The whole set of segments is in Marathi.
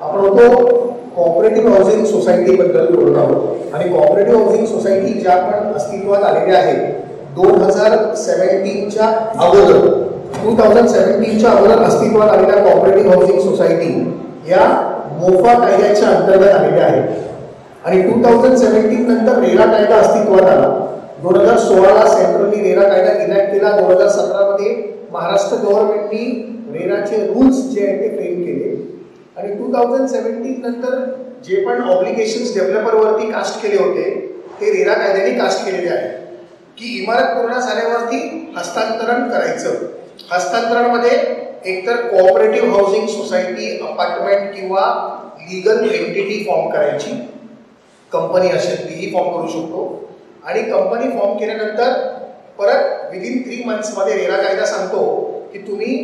आपण होतो कॉपरेटिव्ह हाऊसिंग सोसायटी बद्दल बोलत आहोत आणि कॉपरेटिव्ह हाऊसिंग सोसायटी ज्या पण अस्तित्वात आलेल्या आहेत 2017च्या अगोदर 2017च्या अगोदर अस्तित्वात आलेल्या कॉपरेटिव्ह हाऊसिंग सोसायटी या मोफा कायद्याच्या अंतर्गत आलेल्या आहेत आणि 2017 नंतर रेरा कायदा अस्तित्वात आला. 2016ला सेंट्रलनी रेरा कायदा इनॅक्ट केला. 2017 मध्ये महाराष्ट्र गव्हर्नमेंटनी रेराचे रूल्स जे आहेत ते फ्रेम केले आणि 2017 नंतर जे पण ऑब्लिगेशन्स डेव्हलपरवरती कास्ट केले होते ते रेरा कायद्याने कास्ट केलेले आहेत की इमारत पूर्ण झाल्यावरती हस्तांतरण करायचं. हस्तांतरणमध्ये एकतर कोऑपरेटिव्ह हाऊसिंग सोसायटी, अपार्टमेंट किंवा लीगल एंटिटी फॉर्म करायची. कंपनी असेल तीही फॉर्म करू शकतो आणि कंपनी फॉर्म केल्यानंतर परत विदिन 3 मंथ्समध्ये रेरा कायदा सांगतो की तुम्ही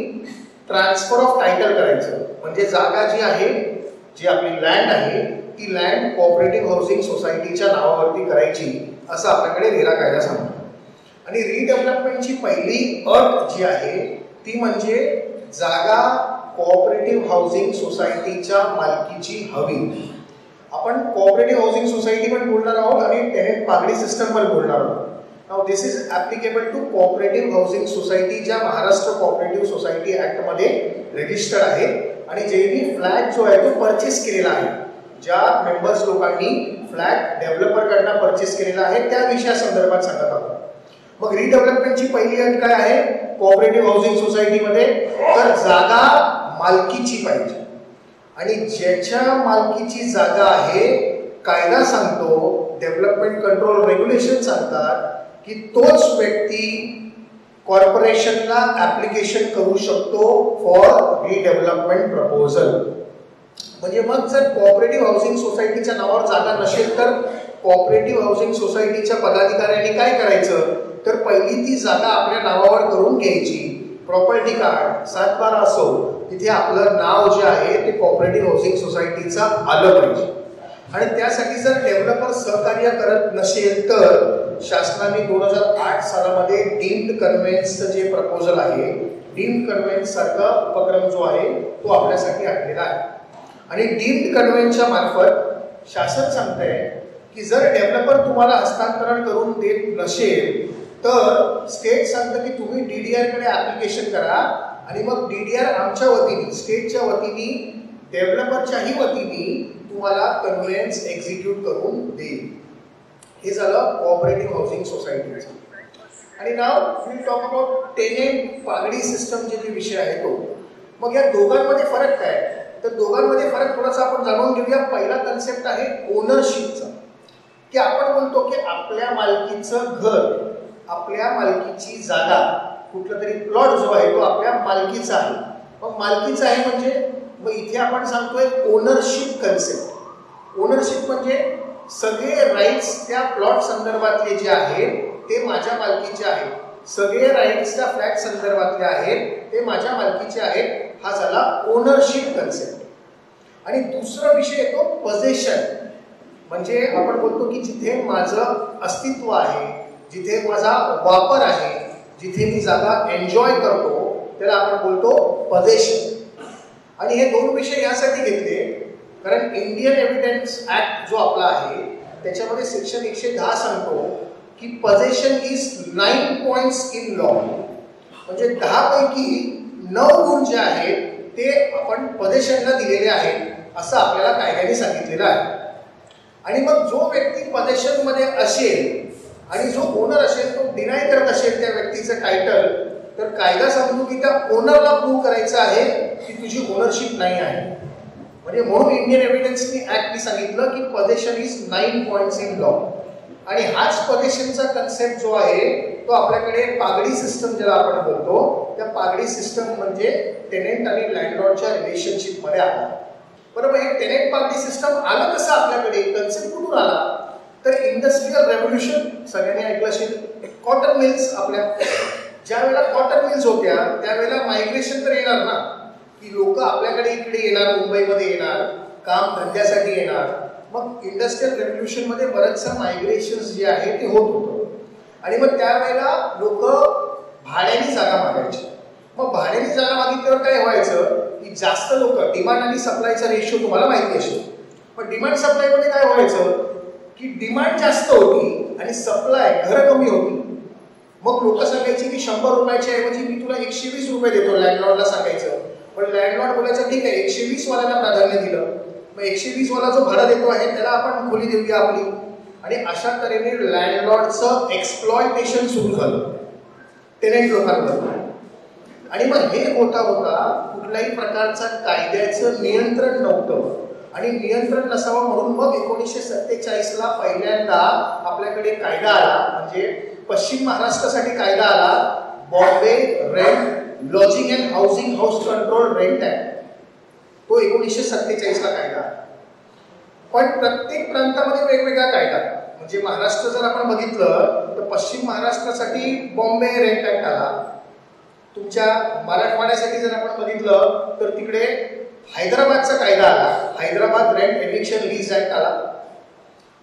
ट्रान्सफर ऑफ टायटल करायचं. म्हणजे जागा जी आहे, जी आपली लँड आहे ती लँड कोऑपरेटिव्ह हाऊसिंग सोसायटीच्या नावावरती करायची असं आपल्याकडे रेरा कायदा सांगतो. आणि रिडेव्हलपमेंटची पहिली अट जी आहे ती म्हणजे जागा कोऑपरेटिव्ह हाऊसिंग सोसायटीच्या मालकीची हवी. आपण कोऑपरेटिव्ह हाऊसिंग सोसायटी पण बोलणार आहोत आणि टेनेंट पागडी सिस्टम पण बोलणार आहोत. Now this is applicable to cooperative housing society ज्या महाराष्ट्र कोऑपरेटिव्ह सोसायटी ऍक्ट मध्ये रजिस्टर्ड आहे आणि ज्यांनी फ्लॅट जो आहे तो परचेस केलेला आहे, ज्या मेंबर्स लोकांनी फ्लॅट डेव्हलपरकडनं परचेस केलेला आहे त्या विषयासंदर्भात सांगत आहोत. मग रिडेव्हलपमेंटची पहिली अट काय आहे कोऑपरेटिव्ह हाऊसिंग सोसायटीमध्ये, तर जागा मालकीची पाहिजे आणि ज्याच्या मालकीची जागा आहे कायदा सांगतो, डेव्हलपमेंट कंट्रोल रेग्युलेशन सांगतात की तोच व्यक्ती कॉर्पोरेशनला ऍप्लिकेशन करू शकतो फॉर रिडेव्हलपमेंट प्रपोजल. म्हणजे मग जर कोऑपरेटिव्ह हाऊसिंग सोसायटीच्या नावावर जागा नसेल तर कोऑपरेटिव्ह हाऊसिंग सोसायटीच्या पदाधिकाऱ्यांनी काय करायचं तर पहिली ती जागा आपल्या नावावर करून घ्यायची. प्रॉपर्टी कार्ड 7/12 असो तिथे आपलं नाव जे आहे ते कोऑपरेटिव्ह हाऊसिंग सोसायटीचं आलं पाहिजे. आणि त्यासाठी जर डेव्हलपर सहकार्य करत नसेल तर शासनाने 2008 सालामध्ये डीम्ड कन्व्हेन्सचं जे प्रपोजल आहे, डीम्ड कन्व्हेन्स सारखा उपक्रम जो आहे तो आपल्यासाठी आणलेला आहे. आणि डीम्ड कन्व्हेन्सच्या मार्फत शासन सांगतंय की जर डेव्हलपर तुम्हाला हस्तांतरण करून देत नसेल तर स्टेट सांगतं की तुम्ही DDR कडे ऍप्लिकेशन करा आणि मग DDR आमच्या वतीने, स्टेटच्या वतीने, डेव्हलपरच्याही वतीने तुम्हाला कन्व्हेन्स एक्झिक्यूट करून देईल. हे झालं कोऑपरेटिव्ह हाऊसिंग सोसायटीचं. आणि नाव we talk about tenant pagdi system जे विषय आहे तो. मग या दोघांमध्ये फरक काय तर दोघांमध्ये फरक थोडासा आपण जाणून घेऊया. पहिला कन्सेप्ट आहे ओनरशिपचा, की आपण बोलतो की आपल्या मालकीचं घर, आपल्या मालकीची जागा, कुठला तरी प्लॉट जो आहे तो आपल्या मालकीचा आहे. मग मालकीचा आहे म्हणजे मग इथे आपण सांगतोय ओनरशिप कन्सेप्ट. ओनरशिप म्हणजे सगळे राईट्स त्या प्लॉट संदर्भातले जे आहेत ते माझ्या मालकीचे आहेत, सगळे राईट्स त्या फ्लॅट संदर्भातले आहेत ते माझ्या मालकीचे आहेत. हा झाला ओनरशिप कन्सेप्ट. आणि दुसरा विषय येतो पोझेशन. म्हणजे आपण बोलतो की जिथे माझं अस्तित्व आहे, जिथे माझा वापर आहे, जिथे मी जागा एन्जॉय करतो त्याला आपण बोलतो पोझेशन. आणि हे दोन विषय यासाठी घेतले कारण इंडियन एव्हिडन्स ऍक्ट जो आपला आहे त्याच्यामध्ये सेक्शन 110 सांगतो की पोझेशन इज 9 पॉइंट्स इन लॉ. म्हणजे 10 पैकी 9 गुण जे आहेत ते आपण पोझेशनला दिलेले आहेत असं आपल्याला कायद्याने सांगितलेलं आहे. आणि मग जो व्यक्ती पोझेशन मध्ये असेल आणि जो ओनर असेल तो डिनाय करत असेल त्या व्यक्तीचं टायटल, तर कायदा सांगतो की त्या ओनरला प्रूव्ह करायचं आहे की तुझी ओनरशिप नाही आहे. म्हणजे म्हणून इंडियन एव्हिडन्स ऍक्टने सांगितलं की पोझेशन इज 9 पॉइंट्स इन लॉ. आणि हाच पोझेशनचा कन्सेप्ट जो आहे तो आपल्याकडे पागडी सिस्टम ज्याला आपण बोलतो, त्या पागडी सिस्टम म्हणजे टेनेंट आणि लँडलॉर्डच्या रिलेशनशिप मध्ये आला. बरोबर. हे टेनेंट पागडी सिस्टम आलं कसं आपल्याकडे, कन्सेप्ट कुठून आला तर इंडस्ट्रियल रेव्होल्युशन सगळ्यांनी ऐकलं असेल. कॉटन मिल्स, आपल्या ज्या वेळेला कॉटन मिल्स होत्या त्यावेळेला मायग्रेशन तर येणार ना, की लोक आपल्याकडे इकडे येणार, मुंबईमध्ये येणार, काम धंद्यासाठी येणार. मग इंडस्ट्रियल रेव्होल्युशन मध्ये बरेचसं मायग्रेशन जे आहे ते होत होतं. आणि मग त्यावेळेला लोक भाड्याने जागा मागायची. मग भाड्याने जागा मागितल्यावर काय व्हायचं की जास्त लोक, डिमांड आणि सप्लायचा रेशो तुम्हाला माहिती असेल, पण डिमांड सप्लायमध्ये काय व्हायचं की डिमांड जास्त होती आणि सप्लाय घरं कमी होती. मग लोक सांगायची की 100 रुपयाच्या ऐवजी मी तुला 120 रुपये देतो, लँडलॉर्डला सांगायचं. पण लँडलॉर्ड बोलायचं ठीक आहे, 120 वाल्याला प्राधान्य दिलं. मग 120 वाला जो भाडा देतो आहे त्याला आपण खोली देऊया आपली. आणि अशा तऱ्हेने लँडलॉर्डचं एक्सप्लॉयटेशन सुरू झालं टेनेंट लोकांवर. आणि मग हे होता कुठल्याही प्रकारचा कायद्याचं नियंत्रण नव्हतं. आणि नियंत्रण नसावं म्हणून मग 1947 ला पहिल्यांदा आपल्याकडे कायदा आला, म्हणजे पश्चिम महाराष्ट्रासाठी कायदा आला, Bombay rent lodging and housing house control rent act. तो 1947 ला कायदा. पण प्रत्येक प्रांतामध्ये वेगवेगळा कायदा. म्हणजे महाराष्ट्र जर आपण बघितलं तर पश्चिम महाराष्ट्रासाठी बॉम्बे रेंट ऍक्ट आला. तुमच्या मराठवाड्यासाठी जर आपण बघितलं तर तिकडे हैदराबादचा कायदा आला, Hyderabad rent eviction lease act आला.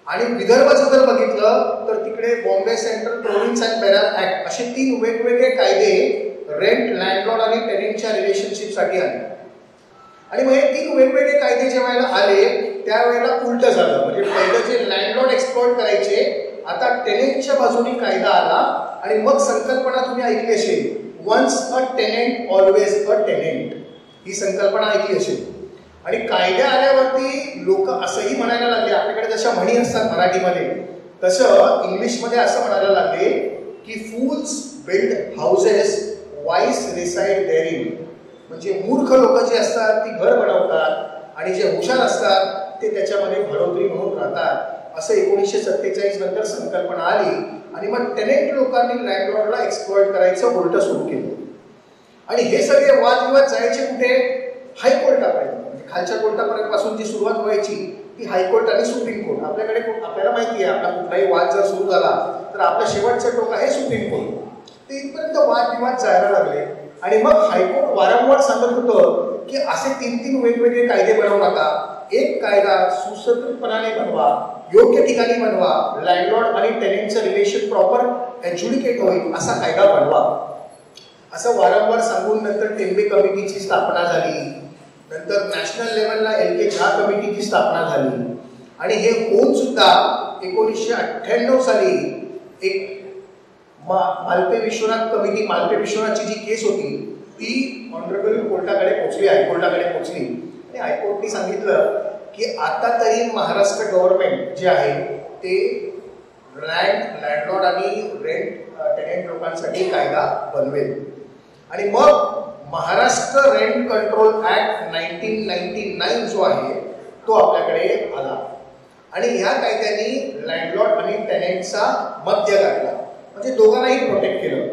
आणि विदर्भाचं जर बघितलं तर तिकडे Bombay Central Provinces and Berar act, असे 3 वेगवेगळे कायदे रेंट, लँडलॉर्ड आणि टेनेंटच्या रिलेशनशिपसाठी आले. आणि मग हे 3 वेगवेगळे कायदे जेव्हा आले त्यावेळेला उलट झालं. म्हणजे पहिलं जे लँडलॉर्ड एक्सप्लॉइट करायचे, आता टेनेंटच्या बाजूने कायदा आला. आणि मग संकल्पना तुम्ही ऐकली असेल, once a tenant always a tenant, ही संकल्पना ऐकली असेल. आणि कायद्या आल्यावरती लोक असंही म्हणायला लागले, आपल्याकडे जशा म्हणी असतात मराठीमध्ये तसं इंग्लिशमध्ये असं म्हणायला लागले की फूल्स बिल्ड हाऊसेस, वाईस रिसाइड देअरिन. म्हणजे मूर्ख लोक जे असतात ती घर बनवतात आणि जे हुशार असतात ते त्याच्यामध्ये भडोत्री म्हणून राहतात. असं 1947 नंतर संकल्पना आली. आणि मग टेनेंट लोकांनी लँडलॉर्डला एक्सप्लॉइट करायचं उलट सुरू केलं. आणि हे सगळे वादविवाद जायचे कुठे? हायकोर्टापर्यंत. खालच्या कोर्टापर्यंत पासून जी सुरुवात व्हायची ती हायकोर्ट आणि सुप्रीम कोर्ट. आपल्याला माहिती आहे, आपला कुठलाही वाद जर सुरू झाला तर आपलं शेवटचं टोक आहे सुप्रीम कोर्ट. ते इथपर्यंत वादविवाद जायला लागले. आणि मग हायकोर्ट वारंवार सांगत होतं की असे 3 वेगवेगळे कायदे बनवू नका, एक कायदा सुसंस्कृतपणाने बनवा, योग्य ठिकाणी बनवा, लँडलॉर्ड आणि टेनेंटचं रिलेशन प्रॉपर एज्युडिकेट होईल असा कायदा बनवा. असं वारंवार सांगून नंतर टेंबे कमिटीची स्थापना झाली. नंतर नॅशनल लेवलला LK झा कमिटीची स्थापना झाली. आणि हे होऊन सुद्धा 1998 साली एक मालपे विश्वनाथ कमिटी, मालपे विश्वनाथची जी केस होती ती ऑनरेबल कोर्टाकडे पोहोचली, हायकोर्टाकडे पोहोचली. आणि हायकोर्टने सांगितलं की आता तरी महाराष्ट्र गव्हर्नमेंट जे आहे ते लँडलॉर्ड आणि रेंट टेनेंट लोकांसाठी कायदा बनवेल. आणि मग महाराष्ट्र रेंट कंट्रोल ऍक्ट 1999 जो आहे तो आपल्याकडे आला. आणि ह्या कायद्याने लँडलॉर्ड आणि टेनेंटचा मध्य गाठला. म्हणजे दोघांनाही प्रोटेक्ट केलं,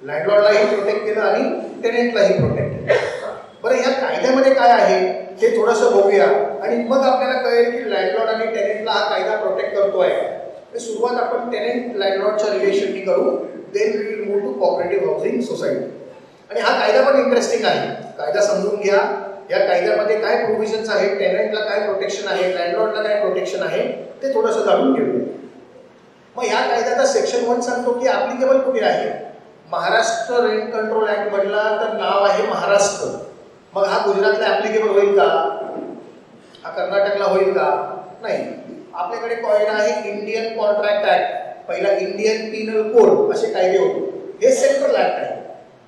लँडलॉर्डलाही प्रोटेक्ट केलं आणि टेनेंटलाही प्रोटेक्ट केलं. बरं, ह्या कायद्यामध्ये काय आहे ते थोडंसं बघूया आणि मग आपल्याला कळेल की लँडलॉर्ड आणि टेनेंटला हा कायदा प्रोटेक्ट करतोय. सुरुवात आपण टेनेंट लँडलॉर्डच्या रिलेशननी करू, then we will move to cooperative housing society. आणि हा कायदा पण इंटरेस्टिंग आहे, कायदा समजून घ्या. या कायद्यामध्ये काय प्रोव्हिजन्स आहेत, टेनेंटला काय प्रोटेक्शन आहे, लँडलॉर्डला काय प्रोटेक्शन आहे ते थोडंसं जाणून घेऊया. मग या कायद्याचा सेक्शन 1 सांगतो की ऍप्लिकेबल कुठे आहे. महाराष्ट्र रेंट कंट्रोल ऍक्ट म्हटला तर नाव आहे महाराष्ट्र. मग हा गुजरातला ऍप्लिकेबल होईल का? हा कर्नाटकला होईल का? नाही. आपल्याकडे कायदा आहे इंडियन कॉन्ट्रॅक्ट ऍक्ट, पहिला इंडियन पिनल कोड, असे कायदे होते. हे सेंट्रल ऍक्ट आहे.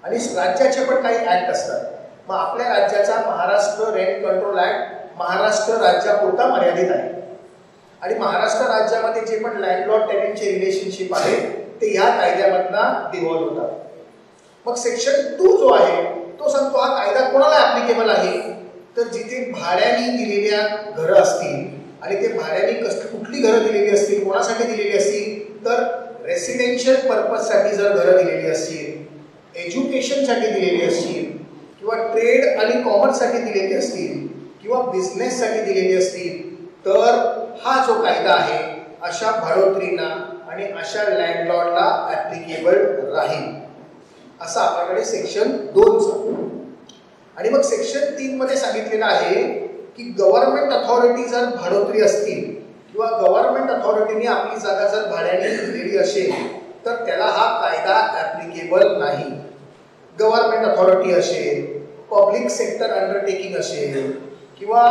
आणि राज्याचे पण काही ऍक्ट असतात. मग आपल्या राज्याचा Maharashtra rent control act Maharashtra राज्यापुरता मर्यादित आहे. आणि महाराष्ट्र राज्यामध्ये जे पण लँडलॉर्ड टेनेंटचे रिलेशनशिप आहे ते ह्या कायद्यामधनं डिव्हॉल्व होतात. मग सेक्शन 2 जो आहे तो सांगतो हा कायदा कोणाला ऍप्लिकेबल आहे, तर जिथे भाड्याने दिलेल्या घरं असतील आणि ते भाड्याने कुठली घरं दिलेली असतील, कोणासाठी दिलेली असतील, तर रेसिडेन्शियल पर्पजसाठी जर घरं दिलेली असतील, एज्युकेशनसाठी दिलेली असतील, किंवा ट्रेड आणि कॉमर्ससाठी दिलेली असतील, किंवा बिझनेससाठी दिलेली असतील, तर हा जो कायदा आहे अशा भाडोत्रींना आणि अशा लँडलॉर्डला ऍप्लिकेबल राहील. असं आपल्याकडे सेक्शन 2 सांगतो. आणि मग सेक्शन 3 मध्ये सांगितलेलं आहे की गव्हर्नमेंट अथॉरिटी जर भाडोत्री असतील किंवा गव्हर्नमेंट अथॉरिटीने आपली जागा जर भाड्याने दिलेली असेल तर त्याला हा कायदा ऍप्लिकेबल नाही. गव्हर्नमेंट अथॉरिटी असेल, पब्लिक सेक्टर अंडरटेकिंग असेल किंवा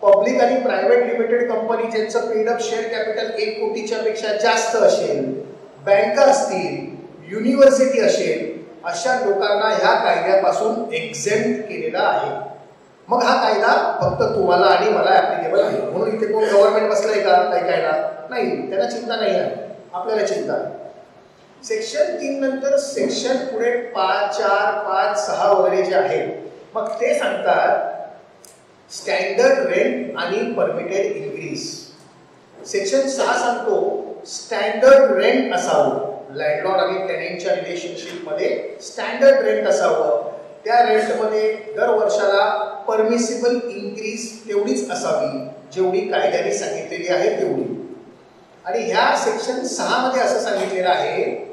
पब्लिक आणि प्रायव्हेट लिमिटेड कंपनी ज्यांचं पेड अप शेअर कॅपिटल 1 कोटीच्या पेक्षा जास्त असेल, बँका असतील, युनिव्हर्सिटी असेल, अशा लोकांना ह्या कायद्यापासून एक्झेम्प्ट केलेला आहे. मग हा कायदा फक्त तुम्हाला आणि मला ऍप्लिकेबल आहे. म्हणून इथे कोण गव्हर्नमेंट बसलाय का ऐकायला? नाही, त्यांना चिंता नाही आहे, आपल्याला चिंता आहे. सेक्शन 3 नंतर सेक्शन पुढे 5, 4, 5, 6 वगैरे जे आहेत, मग ते सांगतात स्टँडर्ड रेंट आणि परमिटेड इन्क्रीज. सेक्शन 6 सांगतो स्टँडर्ड रेंट असावं, लँडलॉर्ड आणि टेनेंटच्या रिलेशनशिप मध्ये स्टँडर्ड रेंट असावं. त्या रेंटमध्ये दर वर्षाला परमिसिबल इन्क्रीज तेवढीच असावी जेवढी कायद्याने सांगितलेली आहे तेवढी. आणि ह्या सेक्शन 6 मध्ये असं सांगितलेलं आहे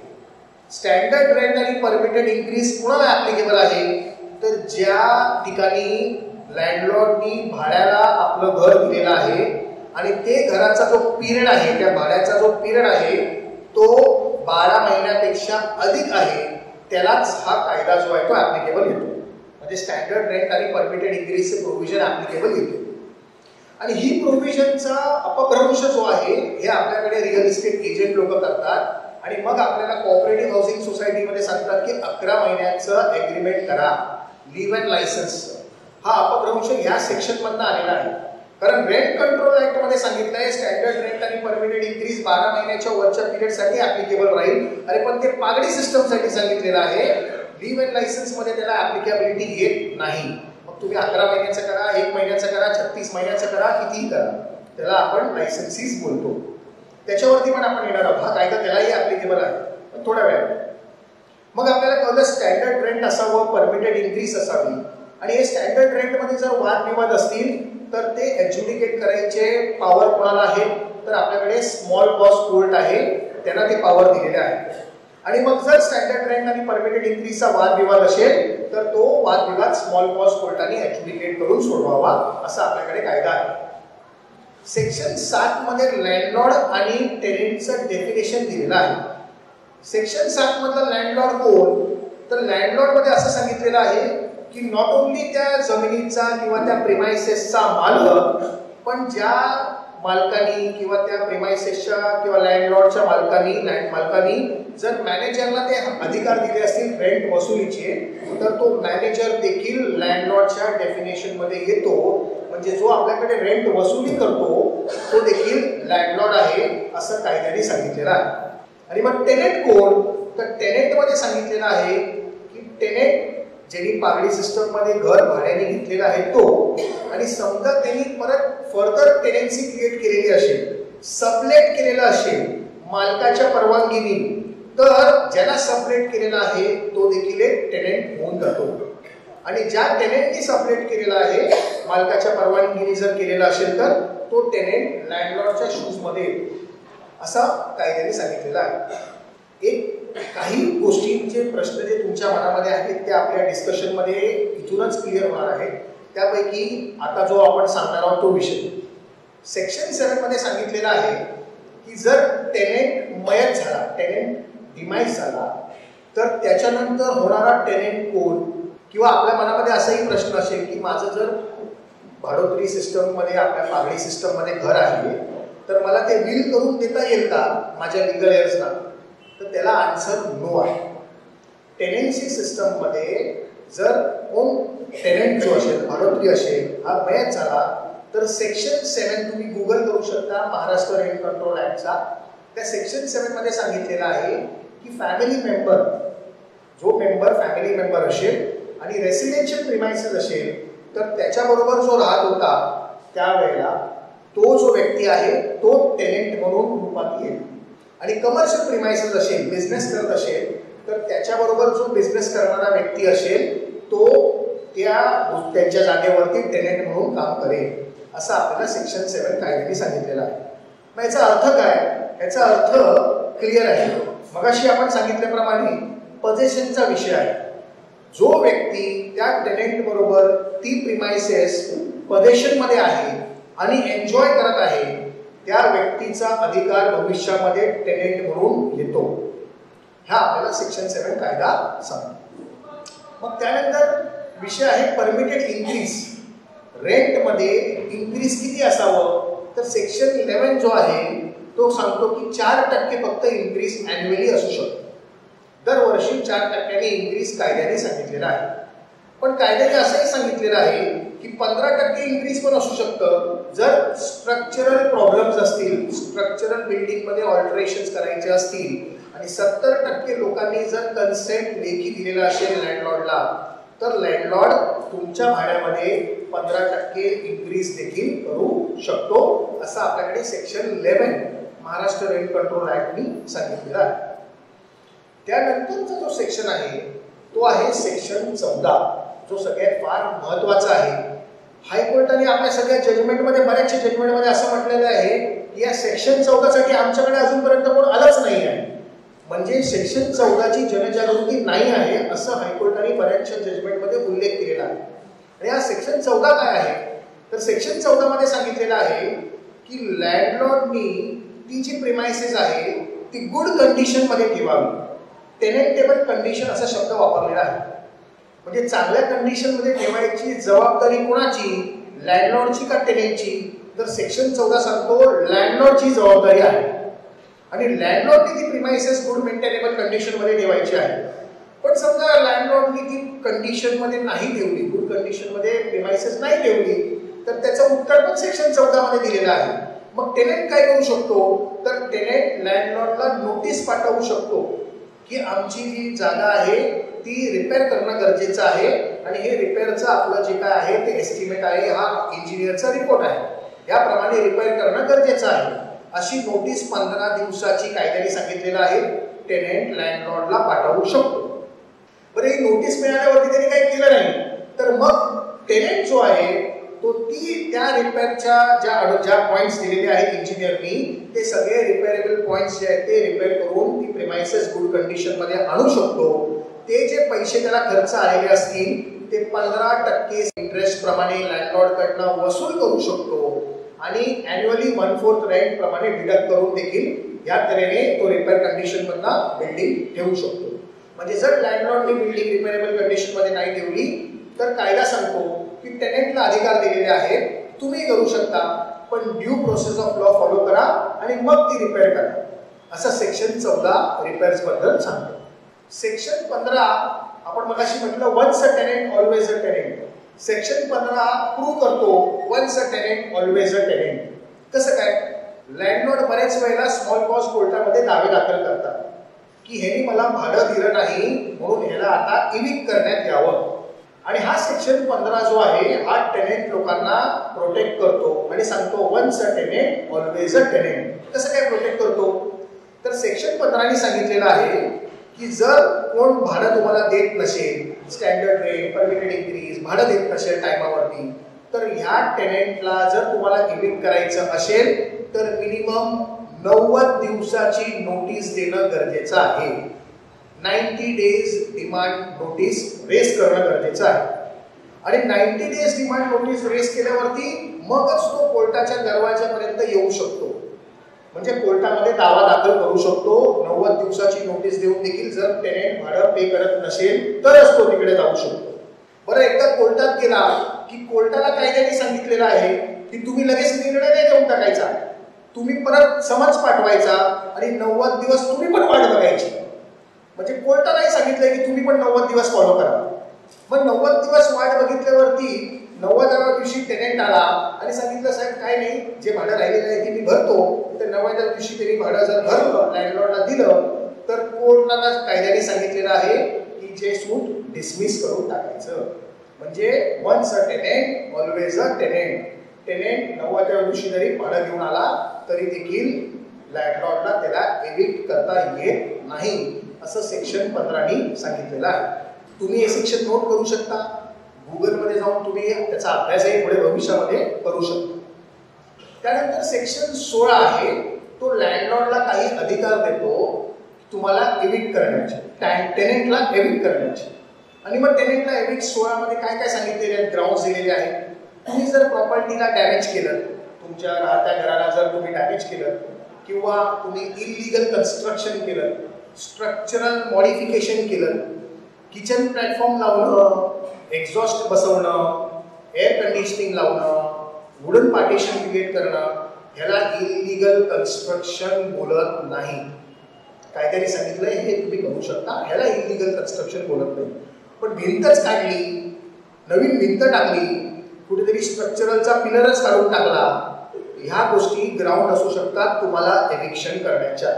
स्टँडर्ड रेंट आणि परमिटेड इन्क्रीज कुणाला ऍप्लिकेबल आहे? तर ज्या ठिकाणी लँडलॉर्डनी भाड्याला आपलं घर दिलेलं आहे आणि ते घराचा जो पिरियड आहे, त्या भाड्याचा जो पिरियड आहे तो 12 महिन्यापेक्षा अधिक आहे, त्यालाच हा कायदा जो आहे तो ऍप्लिकेबल येतो. म्हणजे स्टँडर्ड रेंट आणि परमिटेड इन्क्रीजचे प्रोव्हिजन ऍप्लिकेबल येते. आणि ही प्रोव्हिजनचा अपभ्रंश जो आहे हे आपल्याकडे रिअल इस्टेट एजंट लोक करतात आणि मग आपल्याला कोऑपरेटिव्ह हाऊसिंग सोसायटीमध्ये सांगतात की 11 महिन्याचं एग्रीमेंट करा, लिव्ह अँड लायसन्स. हा अपभ्रंश ह्या सेक्शन मधनं आलेला आहे. कारण रेंट कंट्रोल ऍक्ट मध्ये सांगितलं आहे स्टँडर्ड रेंट आणि परमिटेड इन्क्रीज 12 महिन्याच्या वरच्या पिरियडसाठी ऍप्लिकेबल राहील. अरे पण ते पागडी सिस्टमसाठी सांगितलेलं आहे, लिव्ह अँड लायसन्स मध्ये त्याला ऍप्लिकेबिलिटी येत नाही. मग तुम्ही 11 महिन्याचं करा, 1 महिन्याचं करा, 36 महिन्याचं करा, कितीही करा, त्याला आपण लायसन्सीज बोलतो. त्याच्यावरती पण आपण येणार आहोत. हा कायदा त्यालाही ऍप्लिकेबल आहे पण थोड्या वेळात. मग आपल्याला कळलं स्टँडर्ड रेंट असावं, परमिटेड इन्क्रीज असावी. आणि हे स्टँडर्ड रेंटमध्ये जर वादविवाद असतील तर ते एज्युडिकेट करायचे पॉवर कोणाला आहे? तर आपल्याकडे स्मॉल कॉज कोर्ट आहे, त्यांना ते पॉवर दिलेले आहे. आणि मग जर स्टँडर्ड रेंट आणि परमिटेड इन्क्रीजचा वादविवाद असेल तर तो वादविवाद स्मॉल कॉज कोर्टाने एज्युडिकेट करून सोडवावा, असा आपल्याकडे कायदा आहे. सेक्शन 7 मध्ये लँडलॉर्ड आणि टेनेंटचं डेफिनेशन दिलेलं आहे. सेक्शन 7 मधला लँडलॉर्ड कोण? तर लँडलॉर्ड मध्ये असं सांगितलेलं आहे की नॉट ओन्ली त्या जमिनीचा किंवा त्या प्रिमाइसेसचा मालक, पण ज्या मालकानी किंवा त्या प्रिमाइसेसच्या किंवा लँडलॉर्डच्या मालकानी जर मॅनेजरला ते अधिकार दिले असतील रेंट वसुलीचे, तर तो मॅनेजर देखील लँडलॉर्डच्या डेफिनेशन मध्ये येतो. म्हणजे जो आपल्याकडे रेंट वसुली करतो तो देखील लँडलॉर्ड आहे असं कायद्याने सांगितलेलं आहे. आणि मग टेनेंट कोण? तर टेनेंट मध्ये सांगितलेलं आहे की टेनेंट ज्यांनी पागडी सिस्टम मध्ये घर भाड्याने घेतलेला आहे तो, आणि समजा त्यांनी परत फर्दर टेनेन्सी क्रिएट केलेली असेल, सबलेट केलेलं असेल मालकाच्या परवानगीने, तर ज्याला सबलेट केलेला आहे तो देखील एक टेनेंट होऊन जातो. आणि ज्या टेनेंटनी सबलेट केलेला आहे मालकाच्या परवानगीने जर केलेला असेल तर तो टेनेंट लँडलॉर्डच्या शूज मध्ये येतो, असा कायद्याने सांगितलेला आहे. एक काही गोष्टींचे प्रश्न जे तुमच्या मनामध्ये आहेत ते आपल्या डिस्कशनमध्ये इथूनच क्लिअर होणार आहेत. त्यापैकी आता जो आपण सांगणार आहोत तो विषय सेक्शन 7 मध्ये सांगितलेला आहे की जर टेनेंट मयत झाला, टेनेंट डिमाइज झाला, तर त्याच्यानंतर होणारा टेनेंट कोण? किंवा आपल्या मनामध्ये असाही प्रश्न असेल की माझं जर भाडोत्री सिस्टम मध्ये, आपल्या पागडी सिस्टम मध्ये घर आहे, तर मला ते विल करून देता येईल का माझ्या लिगल एअर्सना? तर त्याला आन्सर नो आहे. टेनेन्सी सिस्टम मध्ये जर कोण टेनेंट जो असेल, भाडोत्री असेल, हा मयत झाला, तर सेक्शन 7 तुम्ही गुगल करू शकता महाराष्ट्र रेंट कंट्रोल ऍक्टचा. त्या सेक्शन 7 मध्ये सांगितलेलं आहे की फॅमिली मेंबर, जो मेंबर फॅमिली मेंबर असेल आणि रेसिडेन्शियल प्रिमाइसेस असेल, तर त्याच्याबरोबर जो राहत होता त्यावेळेला तो जो व्यक्ती आहे तो टेनेंट म्हणून रूपात येईल. आणि कमर्शियल प्रिमाइसेस असेल, बिझनेस करत असेल, तर त्याच्याबरोबर जो बिझनेस करणारा व्यक्ती असेल तो त्यांच्या जागेवरती टेनेंट म्हणून काम करेल, असं आपल्याला सेक्शन 7 कायद्याने सांगितलेलं आहे. मग याचा अर्थ काय? याचा अर्थ क्लिअर आहे. मगाशी आपण सांगितल्याप्रमाणे पजेशनचा विषय आहे. जो व्यक्ती त्या टेनेंट बरोबर ती प्रिमाइसेस पजेशन मध्ये आहे आणि एन्जॉय करत आहे, त्या व्यक्तीचा अधिकार भविष्यामध्ये टेनेंट म्हणून येतो. हा आपल्याला सेक्शन 7 कायदा सांगतो. मग त्यानंतर विषय आहे परमिटेड इन्क्रीज. रेंटमध्ये इन्क्रीज किती असावं, तर सेक्शन 11 जो आहे तो सांगतो की 4% फक्त इन्क्रीज ॲन्युअली असू शकतो. दरवर्षी 4% इन्क्रीज कायद्याने सांगितलेलं आहे. पण कायद्याने असंही सांगितलेलं आहे की 15% इन्क्रीज पण असू शकतं जर स्ट्रक्चरल प्रॉब्लेम्स असतील, स्ट्रक्चरल बिल्डिंगमध्ये ऑल्टरेशन्स करायचे असतील आणि 70% लोकांनी जर कन्सेंट लेखी दिलेला असेल लँडलॉर्डला, तर लँडलॉर्ड तुमच्या भाड्यामध्ये 15% इन्क्रीज देखील करू शकतो, असं आपल्याकडे सेक्शन 11 महाराष्ट्र रेंट कंट्रोल ॲक्टनी सांगितलेलं आहे. त्यानंतरचा जो सेक्शन आहे तो आहे सेक्शन 14, जो सगळ्यात फार महत्वाचा आहे. हायकोर्टाने आपल्या सगळ्या जजमेंटमध्ये, बऱ्याचशा जजमेंटमध्ये असं म्हटलेलं आहे की या सेक्शन 14 साठी आमच्याकडे अजूनपर्यंत कोण आलंच नाही आहे. म्हणजे सेक्शन 14 ची जनजागृती नाही आहे असं हायकोर्टाने बऱ्याचशा जजमेंटमध्ये उल्लेख केलेला आहे. आणि हा सेक्शन 14 काय आहे, तर सेक्शन 14 मध्ये सांगितलेलं आहे की लँडलॉर्डनी ती जी प्रिमाइसेस आहे ती गुड कंडिशन मध्ये ठेवावी. टेनेंटेबल कंडिशन असा शब्द वापरलेला आहे. म्हणजे चांगल्या कंडिशन मध्ये ठेवायची जबाबदारी कोणाची, लँडलॉर्डची का टेनेंटची, तर सेक्शन 14 सांगतो लँडलॉर्डची जबाबदारी आहे. आणि लँडलॉर्डनी ती प्रिमाइसेस गुड मेंटेनेबल कंडिशन मध्ये ठेवायची आहे. पण समजा लँडलॉर्डनी ती कंडिशन मध्ये नाही ठेवली, गुड कंडिशन मध्ये प्रिमाइसेस नाही ठेवली, तर त्याचं उत्तर पण सेक्शन 14 मध्ये दिलेलं आहे. मग टेनेंट काय करू शकतो, तर टेनेंट लँडलॉर्डला नोटीस पाठवू शकतो की आमची जी जागा आहे ती रिपेअर करणं गरजेचं आहे आणि हे रिपेअरचं आपलं जे काय आहे ते एस्टिमेट आहे, हा इंजिनियरचा रिपोर्ट आहे, याप्रमाणे रिपेअर करणं गरजेचं आहे. अशी नोटीस 15 दिवसाची कायद्याने सांगितलेलं आहे टेनेंट लँडलॉर्डला पाठवू शकतो. बरं, ही नोटीस मिळाल्यावरती त्यांनी काही केलं नाही, तर मग टेनेंट जो आहे तो त्या रिपेअरच्या ज्या पॉइंट्स दिलेले आहेत इंजिनियरनी, ते सगळे रिपेअरेबल पॉइंट्स जे आहेत ते रिपेअर करून ती प्रिमाइसेस गुड कंडिशन मध्ये आणू शकतो. ते जे पैसे त्याला खर्च आलेले असतील ते 15% इंटरेस्ट प्रमाणे लँडलॉर्ड कडनं वसूल करू शकतो आणि ॲन्युअली 1/4 रेंट प्रमाणे डिडक्ट करून देखील या तऱ्हेने तो रिपेअर कंडिशन मधनं बिल्डिंग ठेवू शकतो. म्हणजे जर लँडलॉर्डने बिल्डिंग रिपेअरेबल कंडिशन मध्ये नाही ठेवली तर कायदा सांगतो की टेनेंटला अधिकार दिलेले आहेत, तुम्ही करू शकता, पण due process of law follow करा आणि मग ती रिपेअर करा, असं सेक्शन 14 रिपेअर्स बद्दल सांगतो. सेक्शन 15 आपण मगाशी म्हटलं once a tenant always a tenant. Section 15 prove करतो once a tenant always a tenant. कसं काय, लँडलॉर्ड बरेच वेळेला स्मॉल कॉज कोर्टामध्ये दावे दाखल करतात की ह्यांनी मला भाडं दिलं नाही म्हणून ह्याला आता इविक्ट करण्यात यावं. आणि हा सेक्शन 15 जो आहे हा टेनेंट लोकांना प्रोटेक्ट करतो आणि सांगतो once a tenant always a tenant. कसं काय प्रोटेक्ट करतो, तर सेक्शन 15 ने सांगितलेलं आहे की जर कोण भाडं तुम्हाला देत नसेल, स्टँडर्ड रेट, परमिटेड इन्क्रीज, भाडं देत नसेल टायमावरती, तर ह्या टेनेंटला जर तुम्हाला इविक्ट करायचं असेल तर मिनिमम 90 दिवसाची नोटीस देणं गरजेचं आहे. 90 डेज डिमांड नोटीस रेस करणं गरजेचं आहे. आणि 90 डेज डिमांड नोटीस रेस केल्यावरती मगच तो कोर्टाच्या दरवाजापर्यंत येऊ शकतो. म्हणजे कोर्टामध्ये दावा दाखल करू शकतो. 90 दिवसाची नोटीस देऊन देखील जर टेनेंट भाडं पे करत नसेल तरच तो तिकडे जाऊ शकतो. बरं, एकदा कोर्टात गेला की कोर्टाला कायद्याने सांगितलेलं आहे की तुम्ही लगेच निर्णय नाही देऊन टाकायचा, तुम्ही परत समन्स पाठवायचा आणि 90 दिवस तुम्ही पण वाट बघायची. म्हणजे कोर्टालाही सांगितलंय की तुम्ही पण 90 दिवस फॉलो करा. मग 90 दिवस वाट बघितल्यावरती 90व्या दिवशी टेनेंट आला आणि सांगितलं साहेब काय नाही, जे भाडं राहिलेलं आहे ते मी भरतो, तर 90व्या दिवशी त्यांनी भाडं जर भरलं, लँडलॉर्डला दिलं, तर कोर्टाला कायद्याने सांगितलेलं आहे की जे सूट डिसमिस करून टाकायचं. म्हणजे once a tenant always a tenant. Tenant 90व्या दिवशी जरी भाडं घेऊन आला तरी देखील लँडलॉर्डला त्याला एविक्ट करता येत नाही, असं सेक्शन 15 ने सांगितलेलं आहे. तुम्ही हे सेक्शन नोट करू शकता, गुगलमध्ये जाऊन तुम्ही त्याचा अभ्यासही पुढे भविष्यामध्ये करू शकता. त्यानंतर सेक्शन 16 आहे, तो लँडलॉर्डला काही अधिकार देतो तुम्हाला एविक्ट करण्याचे, टेनेंटला एविक्ट करण्याचे. आणि मग टेनेंटला एविक्ट 16 मध्ये काय काय सांगितलेले आहेत, ग्राउंड्स दिलेले आहेत. तुम्ही जर प्रॉपर्टीला डॅमेज केलं, तुमच्या राहत्या घराला जर तुम्ही डॅमेज केलं किंवा तुम्ही इलिगल कन्स्ट्रक्शन केलं, स्ट्रक्चरल मॉडिफिकेशन केलं, किचन प्लॅटफॉर्म लावलं, एक्झॉस्ट बसवणं, एअर कंडिशनिंग लावणं, वुडन पार्टिशन क्रिएट करणं, ह्याला इलिगल कन्स्ट्रक्शन बोलत नाही. कायद्याने सांगितलंय हे तुम्ही करू शकता, ह्याला इलिगल कन्स्ट्रक्शन बोलत नाही. पण भिंतच काढली, नवीन भिंत टाकली, कुठेतरी स्ट्रक्चरलचा पिलरच काढून टाकला, ह्या गोष्टी ग्राउंड असू शकतात तुम्हाला एविक्शन करण्याच्या,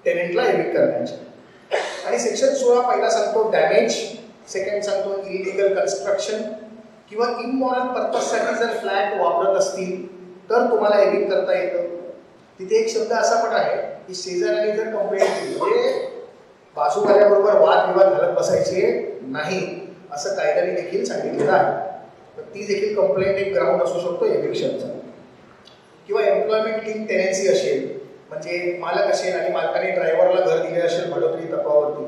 टेनेंटला एविक्ट करण्याच्या. आणि सेक्शन 16 पहिला सांगतो डॅमेज, सेकंड सांगतो इलिगल कन्स्ट्रक्शन किंवा इमॉरल पर्पजसाठी जर फ्लॅट वापरत असतील तर तुम्हाला एविक्ट करता येतं. तिथे एक शब्द असा पण आहे की शेजाऱ्याने जर कंप्लेंट केली म्हणजे बाजूवाल्याबरोबर वादविवाद घालत बसायचे नाही असं कायद्याने देखील सांगितलेलं आहे. तर ती देखील कंप्लेंट एक ग्राउंड असू शकतो एविक्शनचा. किंवा एम्प्लॉयमेंट लिंक टेनेन्सी असेल, म्हणजे मालक असेल आणि मालकाने ड्रायव्हरला घर दिले असेल भाडोत्री तत्वावरती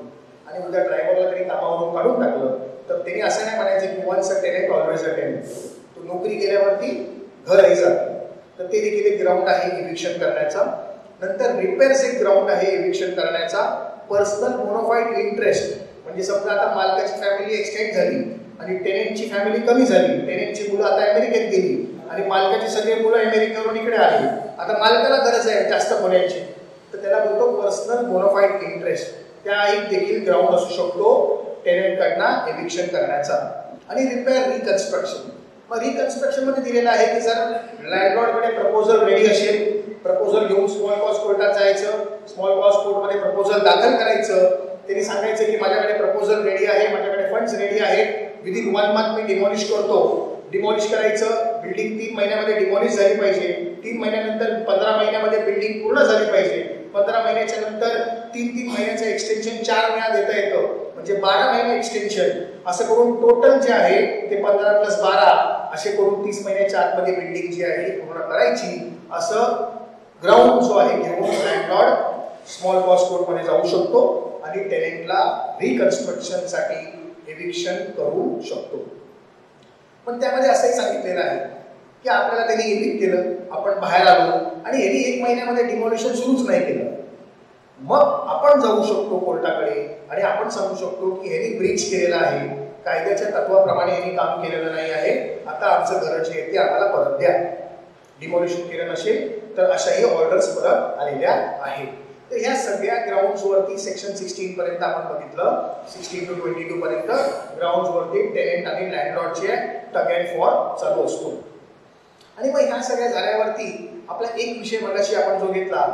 आणि उद्या ड्रायव्हरला तरी कामावरून काढून टाकलं तर त्यांनी असं नाही म्हणायचं की once a tenant always a tenant, तो नोकरी गेल्यावरती घरही जातं. तर ते देखील एक ग्राउंड आहे एविक्शन करण्याचा. नंतर रिपेअर्स एक ग्राउंड आहे एविक्शन करण्याचा. पर्सनल बोनाफाईड इंटरेस्ट, म्हणजे समजा आता मालकाची फॅमिली एक्सटेंड झाली आणि टेनेंटची फॅमिली कमी झाली, टेनेंटची मुलं आता अमेरिकेत गेली आणि मालकाची सगळे मुलं अमेरिकेवरून इकडे आली, आता मालकाला गरज आहे जास्त होण्याची, तर त्याला बोलतो पर्सनल बोनाफाईड इंटरेस्ट. त्या एक देखील ग्राउंड असू शकतो टेनेंटकडनं एविक्शन करण्याचा. आणि रिपेअर रिकन्स्ट्रक्शन, मग रिकन्स्ट्रक्शन मध्ये दिलेलं आहे की जर लँडलॉर्डकडे प्रपोजल रेडी असेल, प्रपोजल घेऊन स्मॉल कॉज कोर्टात जायचं, स्मॉल कॉज कोर्टमध्ये प्रपोजल दाखल करायचं, त्यांनी सांगायचं की माझ्याकडे प्रपोजल रेडी आहे, माझ्याकडे फंड्स रेडी आहेत, विदिन 1 मंथ मी डिमॉलिश करतो. डिमॉलिश करायचं, बिल्डिंग 3 महिन्यामध्ये डिमॉलिश झाली पाहिजे, 3 महिन्यानंतर 15 महिन्यामध्ये बिल्डिंग पूर्ण झाली पाहिजे, 15 महिन्याच्या नंतर 3 महिन्याचं एक्सटेन्शन 4 वेळा देता येतं, म्हणजे 12 महिने एक्सटेन्शन. असं करून टोटल जे आहे ते 15 + 12 असे करून 30 महिन्याच्या आतमध्ये बिल्डिंग जी आहे ती पूर्ण करायची. असं ग्राउंड जो आहे घेऊन लँडलॉर्ड स्मॉल कॉज कोर्टमध्ये जाऊ शकतो आणि टेनेंटला रिकन्स्ट्रक्शनसाठी एविक्शन करू शकतो. पण त्यामध्ये असंही सांगितलेलं आहे की आपल्याला त्यांनी एविक्ट केलं, आपण बाहेर आलो आणि यांनी 1 महिन्यामध्ये डिमॉलिशन सुरूच नाही केलं, मग आपण जाऊ शकतो कोर्टाकडे आणि आपण सांगू शकतो की ह्यांनी ब्रीच केलेलं आहे, कायद्याच्या तत्वाप्रमाणे यांनी काम केलेलं नाही आहे, आता आमचं घर जे आहे ते आम्हाला परत द्या. डिमॉलिशन केलं नसेल तर अशाही ऑर्डर्स परत आलेल्या आहेत. तर ह्या सगळ्या ग्राउंड्सवरती सेक्शन 16 पर्यंत आपण बघितलं, 16 to 22 पर्यंत ग्राउंड्सवरती टेनेंट आणि लँडलॉर्डचे टग अँड फॉर चालू असतो. आणि मग ह्या सगळ्या झाल्यावरती आपला एक विषय मगाशी आपण जो घेतला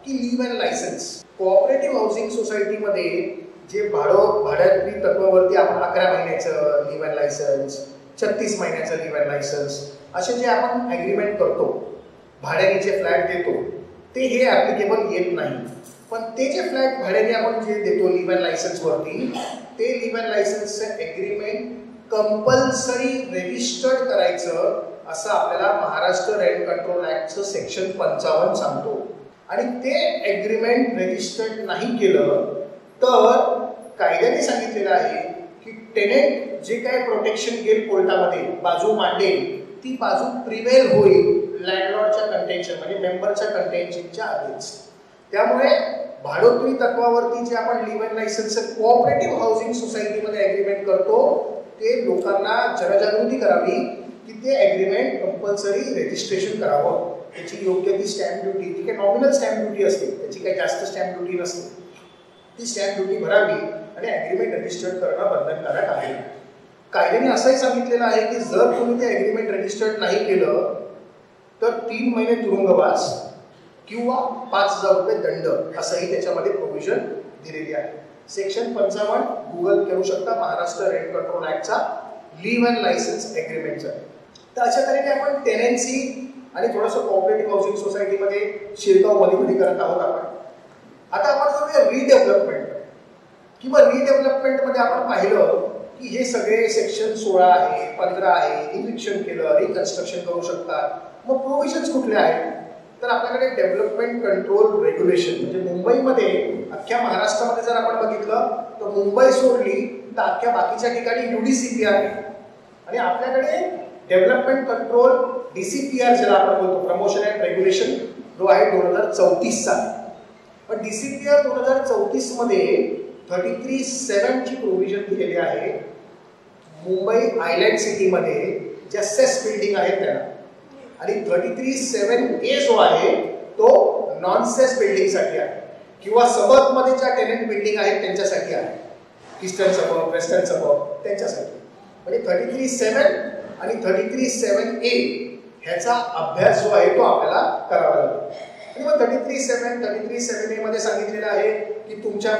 की leave and licence. Cooperative housing सोसायटीमध्ये जे भाड्यात्री तत्वावरती आपण 11 महिन्याचं लिव्ह अँड लायसन्स, 36 महिन्याचं लिव्ह अँड लायसन्स असे जे आपण ॲग्रीमेंट करतो, भाड्याने जे फ्लॅट देतो ते हे ॲप्लिकेबल येत नाही. पण ते जे फ्लॅट भाड्याने आपण जे देतो लिव्ह अँड लायसन्सवरती, ते लिव्ह अँड लायसन्सचं ॲग्रीमेंट कंपल्सरी रजिस्टर्ड करायचं असं आपल्याला महाराष्ट्र रेंट कंट्रोल ॲक्टचं सेक्शन 55 सांगतो. आणि ते ॲग्रीमेंट रजिस्टर्ड नाही केलं तर कायद्याने सांगितलेलं आहे की टेनेंट जे काय प्रोटेक्शन घेईल कोर्टामध्ये, बाजू मांडेल, ती बाजू प्रिवेल होईल लँडलॉर्डच्या कंटेन्शन म्हणजे मेंबरच्या कंटेन्शनच्या आधीच. त्यामुळे भाडोत्री तत्वावरती जे आपण leave and licence cooperative housing सोसायटीमध्ये ॲग्रीमेंट करतो ते लोकांना जनजागृती करावी की ते ॲग्रीमेंट कंपल्सरी रजिस्ट्रेशन करावं. त्याची योग्य ती स्टॅम्प ड्युटी, ती काही नॉमिनल स्टॅम्प ड्युटी असते, त्याची काही जास्त स्टॅम्प ड्युटी नसते, ती स्टॅम्प ड्युटी भरावी आणि ॲग्रीमेंट रजिस्टर्ड करणं बंधनकारक आहे. कायद्याने असंही सांगितलेलं आहे की जर तुम्ही ते ॲग्रीमेंट रजिस्टर्ड नाही केलं तर 3 महिने तुरुंगवास किंवा 5,000 रुपये दंड असंही त्याच्यामध्ये प्रोव्हिजन दिलेली आहे. सेक्शन 55 गुगल करू शकता, महाराष्ट्र रेंट कंट्रोल ॲक्टचा लिव्ह अँड लायसन्स ॲग्रीमेंटचा. तर अशा तऱ्हेने आपण टेनेन्सी आणि थोडंसं कोऑपरेटिव्ह हाऊसिंग सोसायटीमध्ये शिरकाव मध्ये करत आहोत आपण. आता आपण जाऊया रिडेव्हलपमेंट किंवा रिडेव्हलपमेंटमध्ये आपण पाहिलं की हे सगळे सेक्शन 16 आहे, 15 आहे, इव्हिक्शन केलं, रिकन्स्ट्रक्शन करू शकतात. मग प्रोव्हिजन्स कुठले आहेत तर आपल्याकडे डेव्हलपमेंट कंट्रोल रेग्युलेशन, म्हणजे मुंबईमध्ये अख्ख्या महाराष्ट्रामध्ये जर आपण बघितलं तर मुंबई सोडली तर अख्ख्या बाकीच्या ठिकाणी UDCPR आहे आणि आपल्याकडे डेव्हलपमेंट कंट्रोल DCPR ज्याला आपण बोलतो प्रमोशन अँड रेग्युलेशन जो आहे 2034 चा. पण DCPR 2034 मध्ये 33(7) ची प्रोव्हिजन दिलेली आहे. मुंबई आयलँड सिटीमध्ये ज्या सेस बिल्डिंग आहेत त्याला, आणि 33(7)A जो आहे तो नॉन सेस बिल्डिंगसाठी आहे, किंवा सबअर्बमध्ये ज्या टेनंट बिल्डिंग आहेत त्यांच्यासाठी आहे, ईस्टर्न सबअर्ब, वेस्टर्न सबअर्ब त्यांच्यासाठी. म्हणजे 33(7) आणि 33(7)A ह्याचा अभ्यास जो आहे तो आपल्याला करावा लागतो. आणि मग 33(7), 33(7)A मध्ये सांगितलेलं आहे की तुमच्या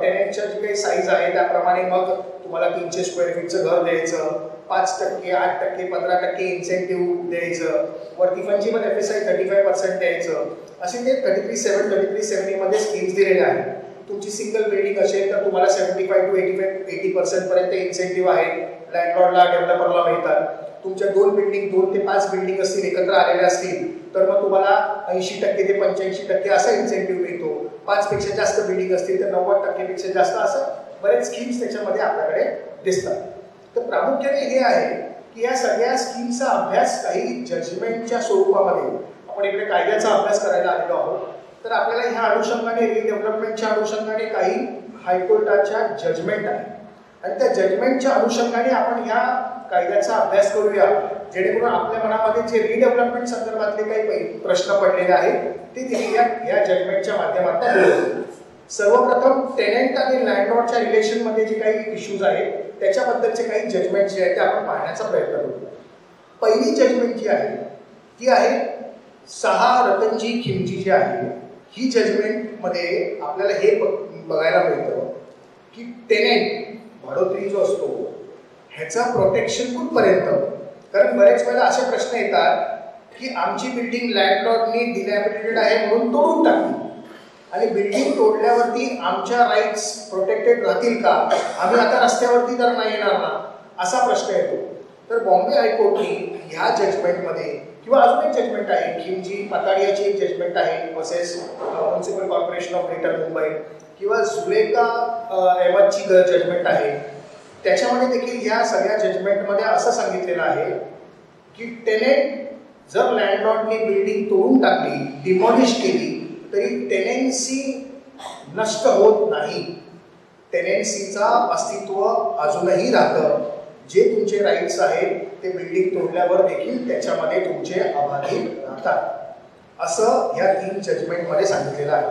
टेनंटच्या जी काही साईज आहे त्याप्रमाणे मग तुम्हाला 300 स्क्वेअर फीटचं घर द्यायचं, 5%, 8%, 15% इन्सेंटिव्ह द्यायचं, वरती फंजिबल FSI 35% द्यायचं, असे ते 33(7), 33(7)A मध्ये स्कीम्स दिलेल्या आहेत. तुमची सिंगल बिल्डिंग असेल तर तुम्हाला 75 to 80% पर्यंत इन्सेंटिव्ह आहे, लँडलॉर्डला, डेव्हलपरला मिळतात. तुमच्या 2 बिल्डिंग, 2 ते 5 बिल्डिंग असतील, एकत्र आलेल्या असतील तर मग तुम्हाला 80% ते 85% असा इन्सेंटिव्ह मिळतो. 5 पेक्षा जास्त बिल्डिंग असतील तर 90% पेक्षा जास्त, असं बरेच स्कीम्स त्याच्यामध्ये आपल्याकडे दिसतात. तर प्रामुख्याने हे आहे की या सगळ्या स्कीमचा अभ्यास काही जजमेंटच्या स्वरूपामध्ये, आपण इकडे कायद्याचा अभ्यास करायला आलेलो आहोत, तर आपल्याला ह्या अनुषंगाने, रिडेव्हलपमेंटच्या अनुषंगाने काही हायकोर्टाच्या जजमेंट आहे, आणि त्या जजमेंटच्या अनुषंगाने आपण ह्या कायद्याचा अभ्यास करूया, जेणेकरून आपल्या मनामध्ये जे रिडेव्हलपमेंट संदर्भातले काही प्रश्न पडलेले आहेत ते या जजमेंटच्या माध्यमातून. सर्वप्रथम टेनंट आणि लँडलॉर्डच्या रिलेशनमध्ये जे काही इश्यूज आहेत त्याच्याबद्दलचे काही जजमेंट जे आहेत ते आपण पाहण्याचा प्रयत्न करू. पहिली जजमेंट जी आहे ती आहे 6 रतनजी खिमजी जी आहे. ही जजमेंटमध्ये आपल्याला हे बघायला मिळतं की टेनंट, भाडोत्री जो असतो, ह्याचा प्रोटेक्शन कुठपर्यंत. कारण बरेच वेळेला असे प्रश्न येतात की आमची बिल्डिंग लँडलॉर्डनी डिलॅबिटेटेड आहे म्हणून तोडून टाकली, आणि बिल्डिंग तोडल्यावरती आमच्या राईट्स प्रोटेक्टेड राहतील का, आम्ही आता रस्त्यावरती तर नाही येणार ना, असा प्रश्न येतो. तर बॉम्बे हायकोर्टने ह्या जजमेंटमध्ये, किंवा अजून एक जजमेंट आहे खिमजी पताडियाची एक जजमेंट आहे versus municipal corporation of greater Mumbai, किंवा जुलेका अहमदची जजमेंट आहे, त्याच्यामध्ये देखील ह्या सगळ्या जजमेंटमध्ये असं सांगितलेलं आहे की टेनंट जर लँडलॉर्डने बिल्डिंग तोडून टाकली, डिमॉलिश केली, तरी टेनेन्सी नष्ट होत नाही. टेनेन्सीचा अस्तित्व अजूनही राहतं. जे तुमचे राईट्स आहेत ते बिल्डिंग तोडल्यावर देखील त्याच्यामध्ये तुमचे अबाधित राहतात, असं या 3 जजमेंटमध्ये सांगितलेलं आहे.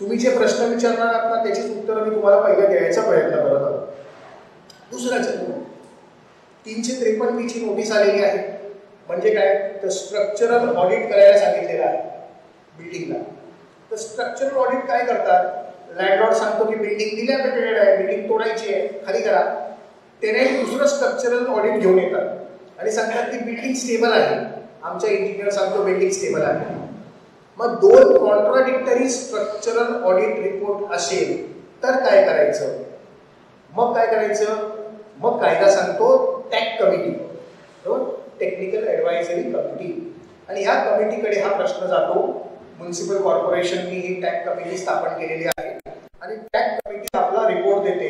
तुम्ही जे प्रश्न विचारणार आहात ना त्याचीच उत्तरं मी तुम्हाला पहिल्या द्यायचा प्रयत्न करत आहोत. दुसरा जजमेंट 353 ची नोटीस आलेली आहे. म्हणजे काय, तर स्ट्रक्चरल ऑडिट करायला सांगितलेलं आहे बिल्डिंगला. तर स्ट्रक्चरल ऑडिट काय करतात, लँडलॉर्ड सांगतो की बिल्डिंग डिलॅबिटेटेड आहे, बिल्डिंग तोडायची आहे, खाली करा. त्याने दुसरं स्ट्रक्चरल ऑडिट घेऊन येतात आणि सांगतात की बिल्डिंग स्टेबल आहे, आमचा इंजिनियर सांगतो बिल्डिंग स्टेबल आहे. मग 2 कॉन्ट्राडिक्टरी स्ट्रक्चरल ऑडिट रिपोर्ट असेल तर काय करायचं. मग काय करायचं, मग कायदा सांगतो TAC committee, technical advisory committee, आणि ह्या कमिटीकडे हा प्रश्न जातो. म्युनिसिपल कॉर्पोरेशननी ही टॅक कमिटी स्थापन केलेली आहे, आणि टॅक कमिटी आपला रिपोर्ट देते.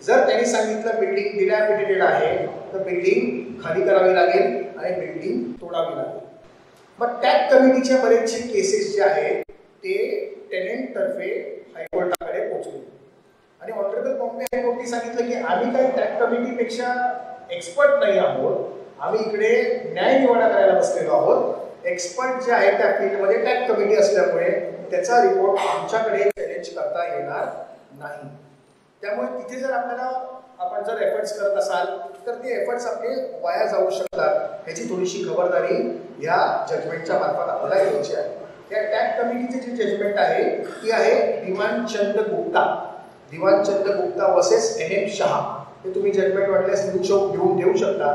जर त्यांनी सांगितलं बिल्डिंग डिलॅबिटेटेड आहे तर बिल्डिंग खाली करावी लागेल आणि बिल्डिंग तोडावी लागेल. मग टॅक कमिटीच्या बरेचसे केसेस जे आहेत ते टेनंट तर्फे हायकोर्टाकडे पोहोचले, आणि ऑनरेबल बॉम्बे हायकोर्टने सांगितलं की आम्ही काही टॅक कमिटीपेक्षा एक्सपर्ट नाही आहोत, आम्ही इकडे न्याय निवाडा करायला बसलेलो आहोत. एक्सपर्ट जे आहे त्या फील्डमध्ये टॅक कमिटी असल्यामुळे त्याचा रिपोर्ट आमच्याकडे चॅलेंज करता येणार नाही. त्यामुळे तिथे जर आपण जर एफर्ट्स करत असाल तर ते एफर्ट्स आपले वाया जाऊ शकतात, ह्याची थोडीशी खबरदारी या जजमेंटच्या मार्फत आपल्याला घ्यायची आहे. या टॅक कमिटीची जी जजमेंट आहे ती आहे दिवानचंद गुप्ता वर्सेस NM शहा. हे तुम्ही जजमेंट वाटल्यास घेऊन देऊ शकता.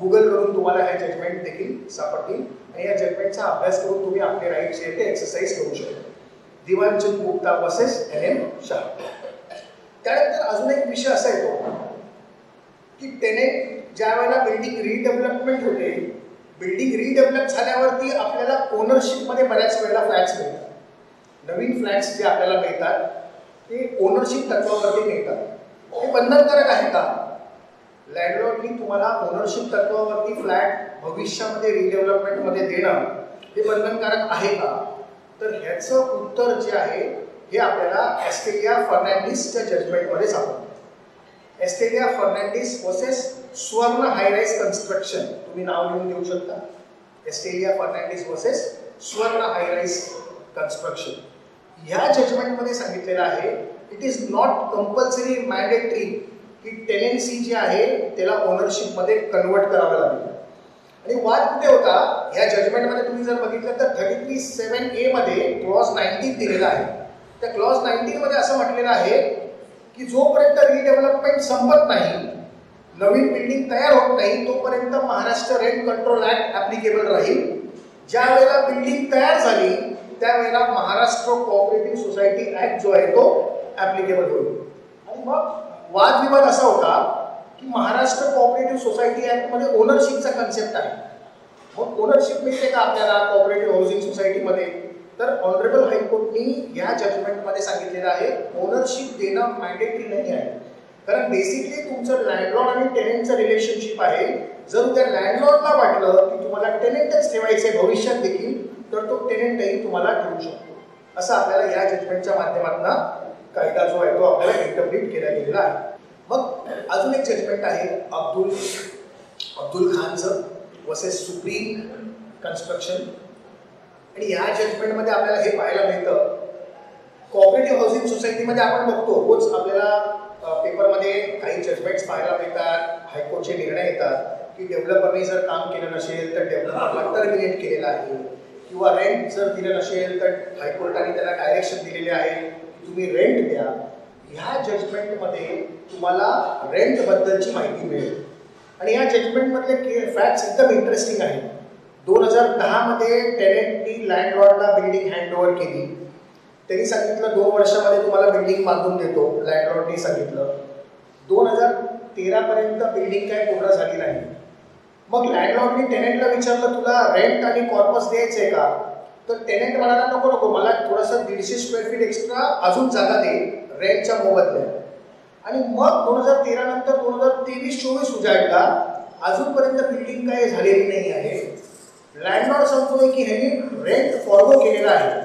गुगल करून तुम्हाला हे जजमेंट देखील सापडतील, आणि या जजमेंटचा अभ्यास करून तुम्ही आपले राईट्स जे ते एक्सरसाइज करू शकता. दिवानचंद गुप्ता वर्सेस NM शहा. त्यानंतर अजून एक विषय असा येतो की टेनंट ज्या वेळेला बिल्डिंग रिडेव्हलपमेंट होते, बिल्डिंग रिडेव्हलप झाल्यावरती आपल्याला ओनरशिपमध्ये बऱ्याच वेळेला फ्लॅट्स मिळतात. नवीन फ्लॅट्स जे आपल्याला मिळतात ते ओनरशिप तत्वावरती मिळतात. हे बंधनकारक आहे का, लँडलॉर्डनी तुम्हाला ओनरशिप तत्वावरती फ्लॅट भविष्यामध्ये रिडेव्हलपमेंटमध्ये देणं हे बंधनकारक आहे का, तर ह्याचं उत्तर जे आहे हे आपल्याला एस्टेलिया फर्नांडिसच्या जजमेंटमध्ये सापडतं. एस्टेलिया फर्नांडिस वर्सेस स्वर्ण हायराईज कन्स्ट्रक्शन, तुम्ही नाव लिहून देऊ शकता, एस्टेलिया फर्नांडिस वर्सेस स्वर्ण हायराईज कन्स्ट्रक्शन. ह्या जजमेंटमध्ये सांगितलेलं आहे it is not compulsory mandatory की टेनेन्सी जी आहे त्याला ओनरशिपमध्ये कन्वर्ट करावं लागेल. आणि वाद कुठे होता या जजमेंटमध्ये तुम्ही जर बघितलं तर 33(7)A मध्ये क्लॉज 19 दिलेला आहे. त्या क्लॉज 19 मध्ये असं म्हटलेलं आहे की जोपर्यंत रिडेव्हलपमेंट संपत नाही, नवीन बिल्डिंग तयार होत नाही, तोपर्यंत Maharashtra rent control act applicable राहील. ज्या वेळेला बिल्डिंग तयार झाली त्यावेळेला महाराष्ट्र कोऑपरेटिव्ह सोसायटी ऍक्ट जो आहे तो ऍप्लिकेबल होईल. आणि मग वादविवाद असा होता की महाराष्ट्र कोऑपरेटिव्ह सोसायटी ऍक्ट मध्ये ओनरशिपचा कन्सेप्ट आहे. मग ओनरशिप मिळते का आपल्याला कोऑपरेटिव्ह हाऊसिंग सोसायटीमध्ये? तर ऑनरेबल हायकोर्टनी या जजमेंटमध्ये सांगितलेलं आहे ओनरशिप देणं मॅन्डेटरी नाही आहे. कारण बेसिकली तुमचं लँडलॉर्ड आणि टेनेंटचं रिलेशनशिप आहे. जर उद्या लँडलॉर्डला वाटलं की तुम्हाला टेनेंटच ठेवायचे भविष्यात देखील, तर तो टेनेंटही तुम्हाला ठेवू शकतो. असं आपल्याला या जजमेंटच्या माध्यमातून कायदा जो आहे तो आपल्याला इंटरप्रिट केला गेलेला आहे. मग अजून एक जजमेंट आहे अब्दुल खानचं वर्सेस सुप्रीम कन्स्ट्रक्शन. आणि या जजमेंटमध्ये आपल्याला हे पाहायला मिळतं कोऑपरेटिव्ह हाऊसिंग सोसायटीमध्ये आपण बघतो रोज आपल्याला पेपरमध्ये काही जजमेंट्स पाहायला मिळतात, हायकोर्टचे निर्णय येतात की डेव्हलपरने जर काम केलं नसेल तर डेव्हलपरला टर्मिनेट केलेलं आहे, किंवा रेंट जर दिलं नसेल तर हायकोर्टाने त्याला डायरेक्शन दिलेले आहे की तुम्ही रेंट द्या. ह्या जजमेंटमध्ये तुम्हाला रेंटबद्दलची माहिती मिळेल. आणि या जजमेंटमधले फॅक्ट्स एकदम इंटरेस्टिंग आहेत. 2010 मध्ये टेनेंटनी लँडलॉर्डला बिल्डिंग हँडओव्हर केली. त्यांनी सांगितलं 2 वर्षामध्ये तुम्हाला बिल्डिंग बांधून देतो. लँडलॉर्डनी सांगितलं 2013 पर्यंत बिल्डिंग काय पूर्ण झाली नाही. मग लँडलॉर्डनी टेनेंटला विचारलं तुला रेंट आणि कॉर्पस द्यायचंय का? तर टेनेंट म्हणाला नको नको, मला थोडंसं 150 स्क्वेअर फीट एक्स्ट्रा अजून जागा दे रेंटच्या मोबदल्यात. आणि मग 2013 नंतर 2023-24 उजाडला, अजूनपर्यंत बिल्डिंग काय झालेली नाही आहे. लँडलॉर्ड सांगतोय की ह्यांनी रेंट फॉरगो केलेला आहे,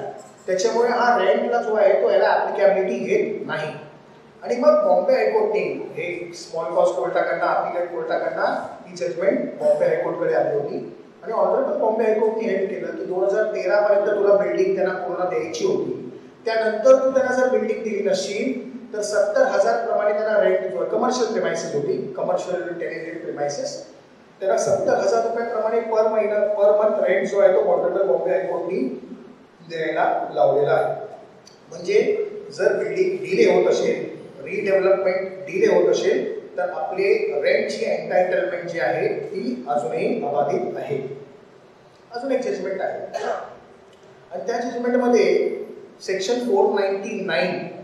त्याच्यामुळे हा रेंटला जो आहे तो याला ऍप्लिकेबिलिटी घेत नाही. आणि मग बॉम्बे हायकोर्टने हे स्मॉल कॉज कोर्टाकडनं अपिलेट कोर्टाकडनं ही जजमेंट बॉम्बे हायकोर्टकडे आली होती. आणि ऑनरेबल बॉम्बे हायकोर्टने हे केलं की 2013 पर्यंत तुला बिल्डिंग त्यांना पूर्ण द्यायची होती. त्यानंतर तू त्यांना जर बिल्डिंग दिली नसशील तर 70,000 प्रमाणे त्यांना रेंट, कमर्शियल प्रिमायसेस होती, कमर्शियल टेनेंटेड प्रिमायसेस, त्याला 70,000 रुपये पर महिना पर मंथ रेंट जो आहे तो ऑनरेबल बॉम्बे हायकोर्टनी द्यायला लावलेला आहे. म्हणजे जर बिल्डिंग डिले होत असेल, रिडेव्हलपमेंट डिले होत असेल तर आपले रेंटची एन्टायटलमेंट जी आहे ती अजूनही अबाधित आहे. अजून एक जजमेंट आहे आणि त्या जजमेंटमध्ये सेक्शन 499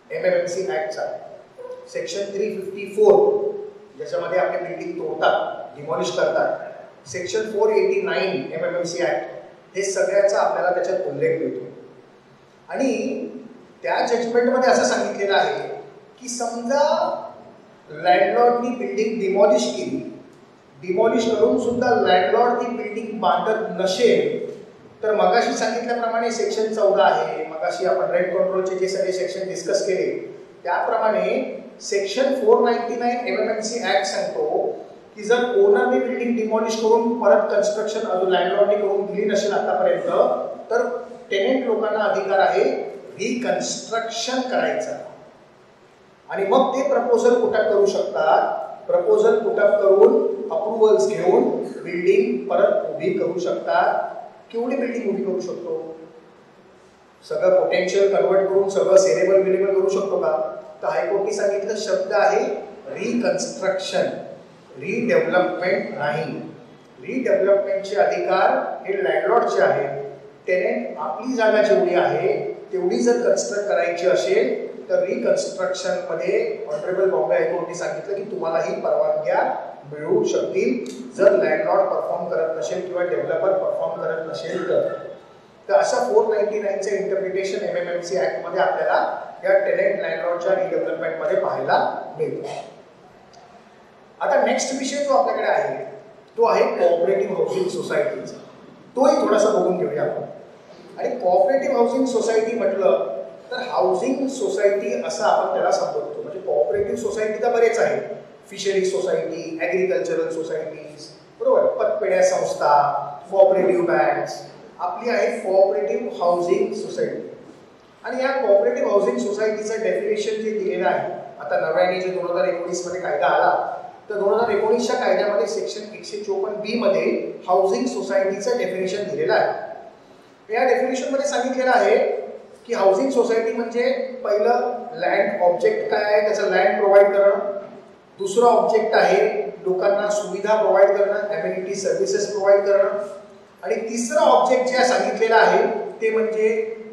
MMMC ऍक्टचा, सेक्शन 354 ज्याच्यामध्ये आपले बिल्डिंग तोडतात, डिमॉलिश करतात, सेक्शन 489 MMMC ऍक्ट, हे सगळ्याचा आपल्याला त्याच्यात उल्लेख मिळतो. आणि त्या जजमेंटमध्ये असं सांगितलेलं आहे की समजा लँडलॉर्डनी बिल्डिंग डिमॉलिश केली, डिमॉलिश करून सुद्धा लँडलॉर्ड ती बिल्डिंग बांधत नसेल तर मगाशी सांगितल्याप्रमाणे सेक्शन 14 आहे, मगाशी आपण रेंट कंट्रोलचे जे सगळे सेक्शन डिस्कस केले त्याप्रमाणे सेक्शन 499 MMMC ऍक्ट सांगतो की जर ओनरने बिल्डिंग डिमॉलिश करून परत कन्स्ट्रक्शन अजून लँडलॉर्डने करून दिली नसेल आतापर्यंत तर टेनेंट लोकांना अधिकार आहे रिकन्स्ट्रक्शन करायचा. आणि मग ते प्रपोजल पुटअप करू शकतात. प्रपोजल पुटअप करून अप्रुव्हल्स घेऊन बिल्डिंग परत उभी करू शकतात. केवढी बिल्डिंग उभी करू शकतो? सगळं पोटेन्शियल कन्वर्ट करून सगळं सेलेबल विलेबल करू शकतो का? तर हायकोर्टने सांगितलं शब्द आहे रिकन्स्ट्रक्शन, रिडेव्हलपमेंट नाही. रिडेव्हलपमेंटचे अधिकार हे लँडलॉर्डचे आहेत. टेनेंट आपली जागा जेवढी आहे तेवढी जर कन्स्ट्रक्ट करायची असेल तर रिकन्स्ट्रक्शन मध्ये ऑनरेबल बॉम्बे हायकोर्टने सांगितलं की तुम्हाला ही परवानग्या मिळू शकतील जर लँडलॉर्ड परफॉर्म करत नसेल किंवा डेव्हलपर परफॉर्म करत नसेल तर अशा 499चे इंटरप्रिटेशन MMMC ऍक्ट मध्ये आपल्याला या टेनेंट लँडलॉर्डच्या रिडेव्हलपमेंट मध्ये पाहायला मिळतो. आता नेक्स्ट विषय जो आपल्याकडे आहे तो आहे कोऑपरेटिव्ह हाऊसिंग सोसायटीचा. तोही थोडासा बघून घेऊया आपण. आणि कोऑपरेटिव्ह हाऊसिंग सोसायटी म्हटलं तर हाऊसिंग सोसायटी असं आपण त्याला संबोधतो. म्हणजे कोऑपरेटिव्ह सोसायटी तर बरेच आहेत, फिशरी सोसायटी, ॲग्रिकल्चरल सोसायटीज, बरोबर, पतपेढ्या संस्था, कोऑपरेटिव्ह बँक्स, आपली आहे कोऑपरेटिव्ह हाऊसिंग सोसायटी. आणि या कोऑपरेटिव्ह हाऊसिंग सोसायटीचं डेफिनेशन जे दिलेलं आहे, आता नव्याने जे 2019 मध्ये कायदा आला, तर 2019च्या कायद्यामध्ये सेक्शन 154B मध्ये हाऊसिंग सोसायटीचं डेफिनेशन दिलेलं आहे. या डेफिनेशन मध्ये सांगितलेलं आहे की हाऊसिंग सोसायटी म्हणजे पहिलं लँड ऑब्जेक्ट काय आहे, त्याचं लँड प्रोव्हाइड करणं. दुसरं ऑब्जेक्ट आहे लोकांना सुविधा प्रोव्हाइड करणं, ॲम्युनिटी सर्व्हिसेस प्रोव्हाइड करणं. आणि तिसरं ऑब्जेक्ट जे सांगितलेलं आहे ते म्हणजे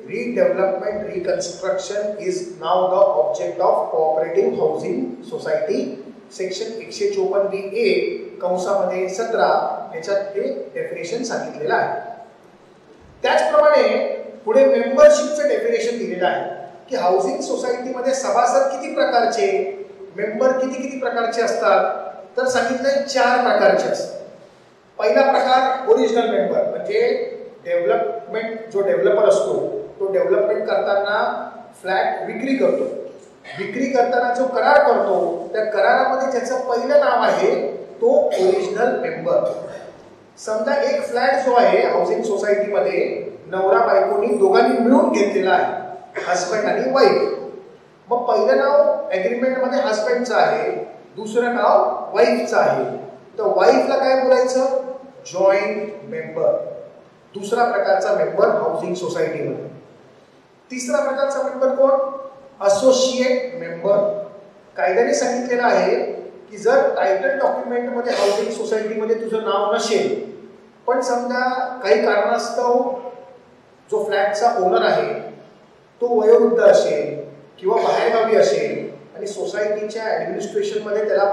redevelopment reconstruction is now the object of cooperative housing society. Section 154BA कंसामध्ये 17 याच्यात हे डेफिनेशन सांगितलेलं आहे. त्याचप्रमाणे पुढे मेंबरशिपचं डेफिनेशन दिलेलं आहे की हाऊसिंग सोसायटीमध्ये सभासद किती प्रकारचे, मेंबर किती प्रकारचे असतात, तर सांगितलंय 4 प्रकारचे असतात. पहिला प्रकार ओरिजिनल मेंबर, म्हणजे डेव्हलपमेंट जो डेव्हलपर असतो तो डेव्हलपमेंट करताना फ्लॅट विक्री करतो. विक्री करताना जो करार करतो त्या करारामध्ये ज्याचं पहिलं नाव आहे तो ओरिजिनल मेंबर. समजा एक फ्लॅट जो आहे हाऊसिंग सोसायटीमध्ये नवरा बायकोनी दोघांनी मिळून घेतलेला आहे, हस्बंड आणि वाईफ. मग पहिलं नाव ॲग्रीमेंटमध्ये हस्बंडचं आहे, दुसरं नाव वाईफचं आहे. तर वाईफला काय बोलायचं, जॉईंट मेंबर. दुसरा प्रकारचा मेंबर हाऊसिंग सोसायटीमध्ये. तिसरा प्रकारचा मेंबर कोण, असोसिएट मेंबर. कायद्याने सांगितलेलं आहे की जर टायटल डॉक्युमेंटमध्ये हाऊसिंग सोसायटीमध्ये तुझं नाव नसेल, पण समजा काही कारणास्तव जो फ्लॅटचा ओनर आहे तो वयोवृद्ध असेल किंवा बाहेरगावी असेल आणि सोसायटीच्या ॲडमिनिस्ट्रेशनमध्ये त्याला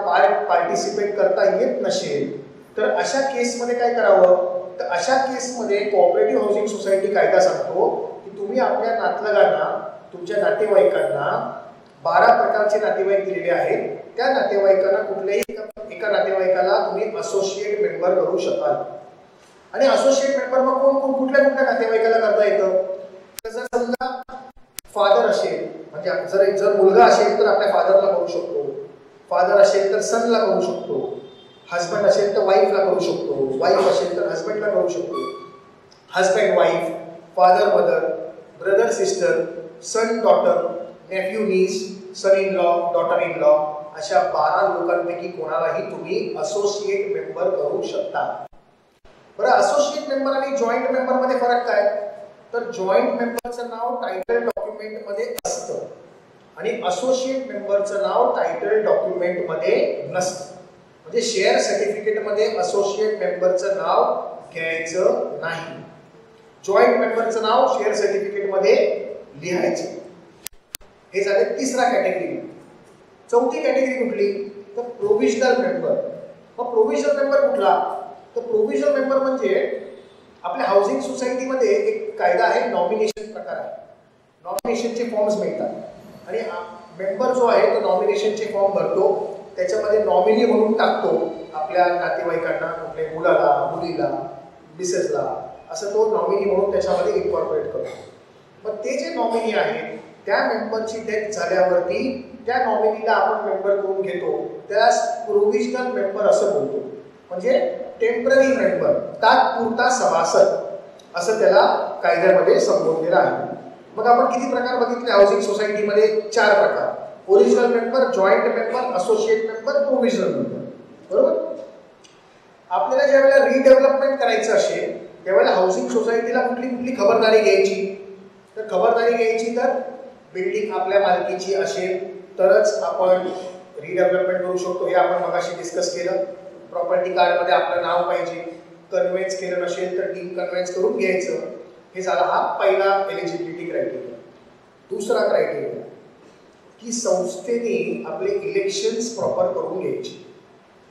पार्टिसिपेट करता येत नसेल, तर अशा केसमध्ये काय करावं, तर अशा केसमध्ये कोऑपरेटिव्ह हाऊसिंग सोसायटी कायदा सांगतो की तुम्ही आपल्या नातलगांना, तुमच्या नातेवाईकांना 12 प्रकारचे नातेवाईक दिलेले आहेत, त्या नातेवाईकांना कुठल्याही एका नातेवाईकाला तुम्ही असोसिएट मेंबर करू शकाल. आणि असोसिएट मेंबर मग कोण कुठल्या नातेवाईकाला करता येतं, तर जर समजा फादर असेल, म्हणजे जर मुलगा असेल तर आपल्या फादरला करू शकतो, फादर असेल तर सनला करू शकतो, हस्बंड असेल तर वाईफला करू शकतो, वाईफ असेल तर हस्बंडला करू शकतो, husband wife, father mother, brother sister, son daughter, nephew niece, son in law, daughter in law, अशा 12 लोकांपैकी कोणालाही तुम्ही असोसिएट मेंबर करू शकता. बरं, असोसिएट मेंबर आणि जॉईंट मेंबर मध्ये फरक काय, तर जॉईंट मेंबरचं नाव टायटल डॉक्युमेंट मध्ये असतं आणि असोसिएट मेंबरचं नाव टायटल डॉक्युमेंट मध्ये नसतं. म्हणजे शेअर सर्टिफिकेट मध्ये असोसिएट मेंबरचं नाव घ्यायचं नाही, जॉईंट मेंबरचं नाव शेअर सर्टिफिकेट मध्ये लिहायचं. हे झाले तिसरा कॅटेगरी. चौथी कॅटेगरी कुठली, तर प्रोव्हिजनल मेंबर. मग प्रोव्हिजनल मेंबर कुठला, तर प्रोव्हिजनल मेंबर म्हणजे आपल्या हाऊसिंग सोसायटीमध्ये एक कायदा आहे, नॉमिनेशन प्रकार आहे. नॉमिनेशनचे फॉर्म्स मिळतात आणि मेंबर जो आहे तो नॉमिनेशनचे फॉर्म भरतो, त्याच्यामध्ये नॉमिनी म्हणून टाकतो आपल्या नातेवाईकांना, कुठल्या मुलाला, मुलीला, मिसेसला, असं तो नॉमिनी म्हणून त्याच्यामध्ये इन्कॉर्पोरेट करतो. मग ते जे नॉमिनी आहेत त्या मेंबरची डेथ झाल्यावरती त्या नॉमिनीला आपण मेंबर करून घेतो, त्याला प्रोव्हिजनल मेंबर असं बोलतो. म्हणजे टेम्पररी मेंबर, तात्पुरता सभासद असं त्याला कायद्यामध्ये संबोधलेलं आहे. मग आपण किती प्रकार बघितले हाऊसिंग सोसायटीमध्ये, 4 प्रकार, original member, joint member, associate member, provisional member. बरोबर. आपल्याला ज्या वेळेला रिडेव्हलपमेंट करायचं असेल त्यावेळेला हाऊसिंग सोसायटीला कुठली खबरदारी घ्यायची, तर खबरदारी घ्यायची तर बिल्डिंग आपल्या मालकीची असेल तरच आपण रिडेव्हलपमेंट करू शकतो, हे आपण मगाशी डिस्कस केलं. प्रॉपर्टी कार्डमध्ये आपलं नाव पाहिजे, कन्व्हेन्स केलं नसेल तर कन्व्हेन्स करून घ्यायचं. हे झाला हा पहिला एलिजिबिलिटी क्रायटेरिया. दुसरा क्रायटेरिया की संस्थेने आपले इलेक्शन्स प्रॉपर करून घ्यायचे.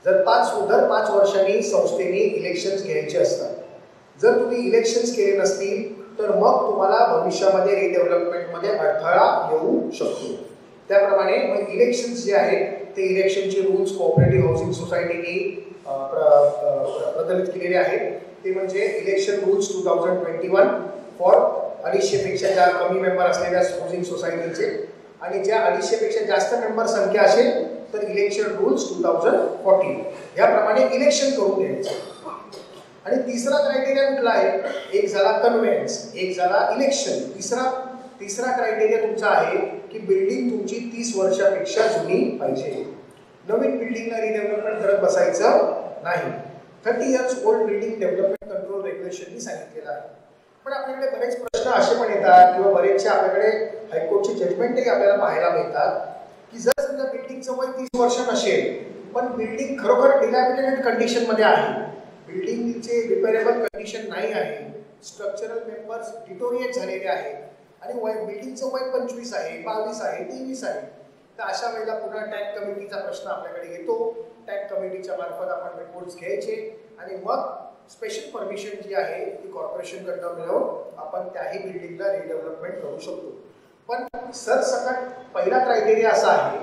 जर 5 वर्षांनी संस्थेने इलेक्शन्स घ्यायचे असतात, जर तुम्ही इलेक्शन्स केले नसतील तर मग तुम्हाला भविष्यामध्ये रिडेव्हलपमेंटमध्ये अडथळा येऊ शकतो. त्याप्रमाणे मग इलेक्शन्स जे आहेत ते इलेक्शनचे रूल्स कोऑपरेटिव्ह हाऊसिंग सोसायटीने प्रचलित केलेले आहेत. ते म्हणजे इलेक्शन रूल्स 2021 फॉर 250पेक्षा कमी मेंबर असलेल्या हाऊसिंग सोसायटीचे, आणि ज्या 250पेक्षा जास्त मेंबर संख्या असेल तर इलेक्शन रूल्स 2014 याप्रमाणे इलेक्शन करून द्यायचं. आणि तिसरा क्रायटेरिया कुठला आहे? एक झाला कन्व्हेन्स, एक झाला इलेक्शन. तिसरा क्रायटेरिया तुमचा आहे की बिल्डिंग तुमची 30 वर्षापेक्षा जुनी पाहिजे. नवीन बिल्डिंगला रिडेव्हलपमेंट करत बसायचं नाही. 30 years old building development control रेग्युलेशननी सांगितलेलं आहे. पण आपल्याकडे बरेच प्रश्न असे पण येतात किंवा बरेचसे आपल्याकडे हायकोर्टचे जजमेंटही आपल्याला पाहायला मिळतात की जर समजा बिल्डिंगचं वय 30 वर्ष नसेल पण बिल्डिंग खरोखर डिलॅबिटेटेड कंडिशनमध्ये आहे, बिल्डिंगचे रिपेरेबल कंडिशन नाही आहे, स्ट्रक्चरल मेंबर्स डिटोरिएट झालेले आहेत आणि बिल्डिंगचं वय 25 आहे, 22 आहे, 23 आहे, तर अशा वेळेला पुन्हा टॅग कमिटीचा प्रश्न आपल्याकडे येतो. टॅग कमिटीच्या मार्फत आपण रिपोर्ट्स घ्यायचे आणि मग स्पेशल परमिशन जी आहे ती कॉर्पोरेशनकडनं मिळवून आपण त्याही बिल्डिंगला रिडेव्हलपमेंट करू शकतो. पण सरसकट पहिला क्रायटेरिया असा आहे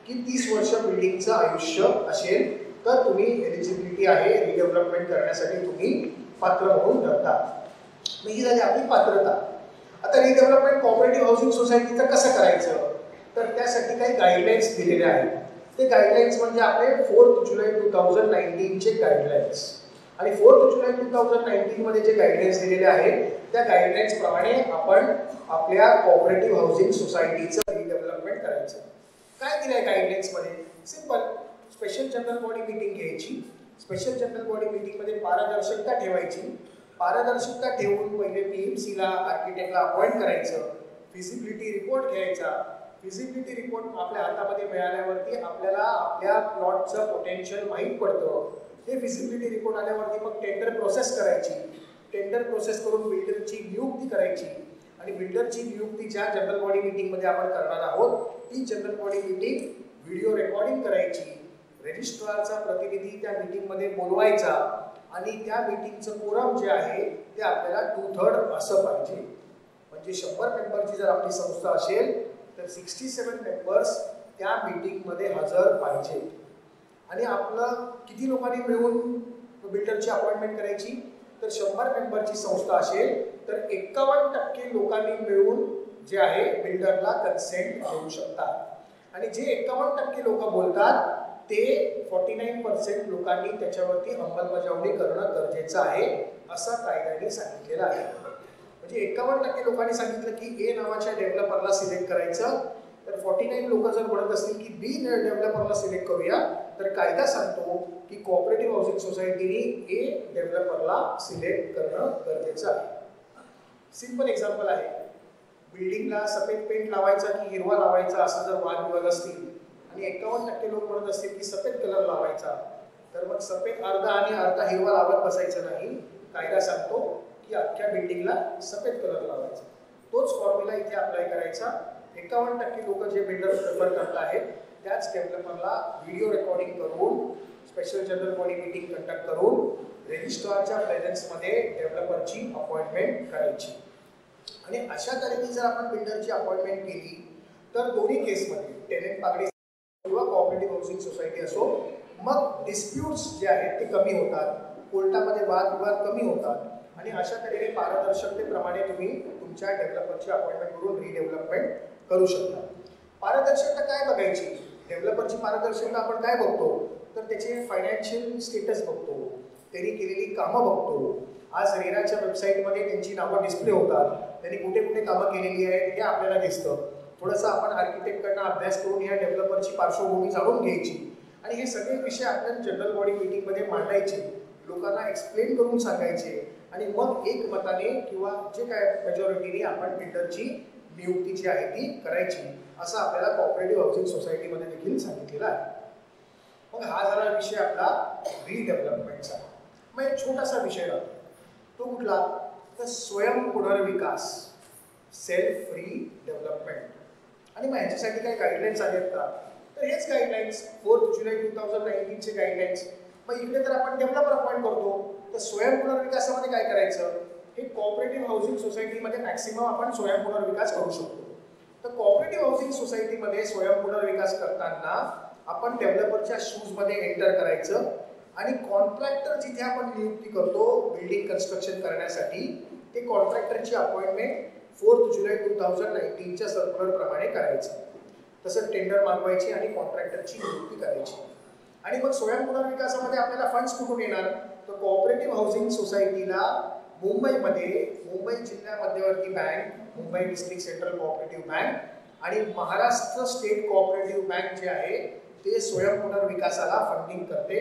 की 30 वर्ष बिल्डिंगचं आयुष्य असेल तर तुम्ही एलिजिबिलिटी आहे रिडेव्हलपमेंट करण्यासाठी तुम्ही पात्र म्हणून ठरता. ही झाली आपली पात्रता. आता रिडेव्हलपमेंट कोऑपरेटिव्ह हाऊसिंग सोसायटीचं कसं करायचं तर त्यासाठी काही गाईडलाईन्स दिलेले आहेत. ते गाईडलाईन्स म्हणजे आपले 4 जुलै 2019 चे गाईडलाईन्स. आणि 4 जुलै 2019 मध्ये जे गाईडलाईन्स दिलेले आहेत त्या गाईडलाईन्स प्रमाणे आपण आपल्या कोऑपरेटिव्ह हाऊसिंग सोसायटीचं रिडेव्हलपमेंट करायचं. काय दिलंय गाईडलाईन्स मध्ये? Simple. Special general body meeting घ्यायची. स्पेशल जनरल बॉडी मीटिंग मध्ये पारदर्शकता ठेवायची. पारदर्शकता ठेवून पहिले पीएमसीला आर्किटेक्टला अपॉइंट करायचं. फिजिबिलिटी रिपोर्ट घ्यायचा. फिजिबिलिटी रिपोर्ट आपल्या हातामध्ये मिळाल्यावरती आपल्याला आपल्या प्लॉटचं पोटेन्शियल माहीत पडतं. ते फिजिबिलिटी रिपोर्ट आल्यावरती मग टेंडर प्रोसेस करायची. टेंडर प्रोसेस करून बिल्डरची नियुक्ती करायची आणि बिल्डरची नियुक्ती ज्या जनरल बॉडी मीटिंगमध्ये आपण करणार आहोत ती general body meeting video recording करायची. रजिस्ट्रारचा प्रतिनिधी त्या मीटिंगमध्ये बोलवायचा आणि त्या मीटिंगचं कोरम जे आहे ते आपल्याला 2/3 असं पाहिजे. म्हणजे 100 मेंबरची जर आपली संस्था असेल तर 67 मेंबर्स त्या मीटिंगमध्ये हजर पाहिजे. आणि आपलं किती लोकांनी मिळून बिल्डरची अपॉइंटमेंट करायची तर 100 मेंबरची संस्था असेल तर 51% लोकांनी मिळून जे आहे बिल्डरला कन्सेंट देऊ शकतात. आणि जे 51% लोक बोलतात ते 49% लोकांनी त्याच्यावरती अंमलबजावणी करणं गरजेचं आहे असं कायद्याने सांगितलेलं आहे. म्हणजे 51% लोकांनी सांगितलं की ए नावाच्या डेव्हलपरला सिलेक्ट करायचं तर 49 लोक जर म्हणत असतील की बी डेव्हलपरला सिलेक्ट करूया तर कायदा सांगतो की कोऑपरेटिव्ह हाऊसिंग सोसायटीने ए डेव्हलपरला सिलेक्ट करणं गरजेचं आहे. सिंपल एक्झाम्पल आहे. बिल्डिंगला सफेद पेंट लावायचा की हिरवा लावायचा असं जर वादविवाद असतील आणि 51% लोक म्हणत असतील की सफेद कलर लावायचा तर मग सफेद अर्धा आणि अर्धा हिरवा लावत बसायचं नाही. कायदा सांगतो की अख्ख्या बिल्डिंगला सफेद कलर लावायचा. तोच फॉर्म्युला इथे अप्लाय करायचा. 51% लोक जे बिल्डर प्रेफर करत आहेत त्याच डेव्हलपरला व्हिडिओ रेकॉर्डिंग करून special general body meeting conduct करून रजिस्ट्रारच्या प्रेझेन्समध्ये डेव्हलपरची अपॉइंटमेंट करायची. आणि अशा तऱ्हेने जर आपण बिल्डरची अपॉइंटमेंट केली तर दोन्ही केसमध्ये टेनेंट पागडी किंवा कोऑपरेटिव्ह हाऊसिंग सोसायटी असो मग डिस्प्यूट्स जे आहेत ते कमी होतात. कोर्टामध्ये वादविवाद कमी होतात आणि अशा तऱ्हेने पारदर्शकतेप्रमाणे तुम्ही तुमच्या डेव्हलपरची अपॉइंटमेंट करून रिडेव्हलपमेंट करू शकता. पारदर्शकता काय बघायची? डेव्हलपरची पारदर्शकता आपण काय बघतो तर त्याचे फायनान्शियल स्टेटस बघतो, त्यांनी केलेली कामं बघतो. आज रेराच्या वेबसाईटमध्ये त्यांची नावं डिस्प्ले होतात. त्यांनी कुठे कुठे कामं केलेली आहेत हे आपल्याला दिसतं. थोडंसं आपण आर्किटेक्टकडनं अभ्यास करून ह्या डेव्हलपरची पार्श्वभूमी जाणून घ्यायची आणि हे सगळे विषय आपल्याला जनरल बॉडी मीटिंगमध्ये मांडायचे, लोकांना एक्सप्लेन करून सांगायचे आणि मग एक मताने किंवा जे काय मेजॉरिटीने आपण बिल्डरची नियुक्ती जी आहे ती करायची असं आपल्याला कोऑपरेटिव्ह हाऊसिंग सोसायटीमध्ये देखील सांगितलेलं आहे. मग हा झाला विषय आपला रिडेव्हलपमेंटचा. मग एक छोटासा विषय राहतो तो कुठला तर स्वयं पुनर्विकास, सेल्फ रिडेव्हलपमेंट. आणि मग ह्याच्यासाठी काही गाईडलाईन्स आहेत का तर हेच गाईडलाईन्स 4 जुलै 2019 चे गाईडलाईन्स. मग इकडे तर आपण डेव्हलपर अपॉइंट करतो तर स्वयं पुनर्विकासामध्ये काय करायचं हे कोऑपरेटिव्ह हाऊसिंग सोसायटीमध्ये मॅक्सिमम आपण स्वयं पुनर्विकास करू शकतो. तर कोऑपरेटिव्ह हाऊसिंग सोसायटीमध्ये स्वयं पुनर्विकास करताना आपण डेव्हलपरच्या शूजमध्ये एंटर करायचं आणि कॉन्ट्रॅक्टर जिथे आपण नियुक्ती करतो बिल्डिंग कन्स्ट्रक्शन करण्यासाठी ते कॉन्ट्रॅक्टरची अपॉइंटमेंट 4 जुलै 2019 च्या सर्क्युलर प्रमाणे करायचं. तसं टेंडर मागवायची आणि कॉन्ट्रॅक्टरची नियुक्ती करायची. आणि मग स्वयं पुनर्विकासामध्ये आपल्याला फंड्स कुठून येणार? तर कोऑपरेटिव्ह हाऊसिंग सोसायटीला मुंबईमध्ये मुंबई जिल्हा मध्यवर्ती bank, Mumbai district central cooperative bank आणि महाराष्ट्र स्टेट कोऑपरेटिव्ह बँक जे आहे ते स्वयं पुनर्विकासाला फंडिंग करते.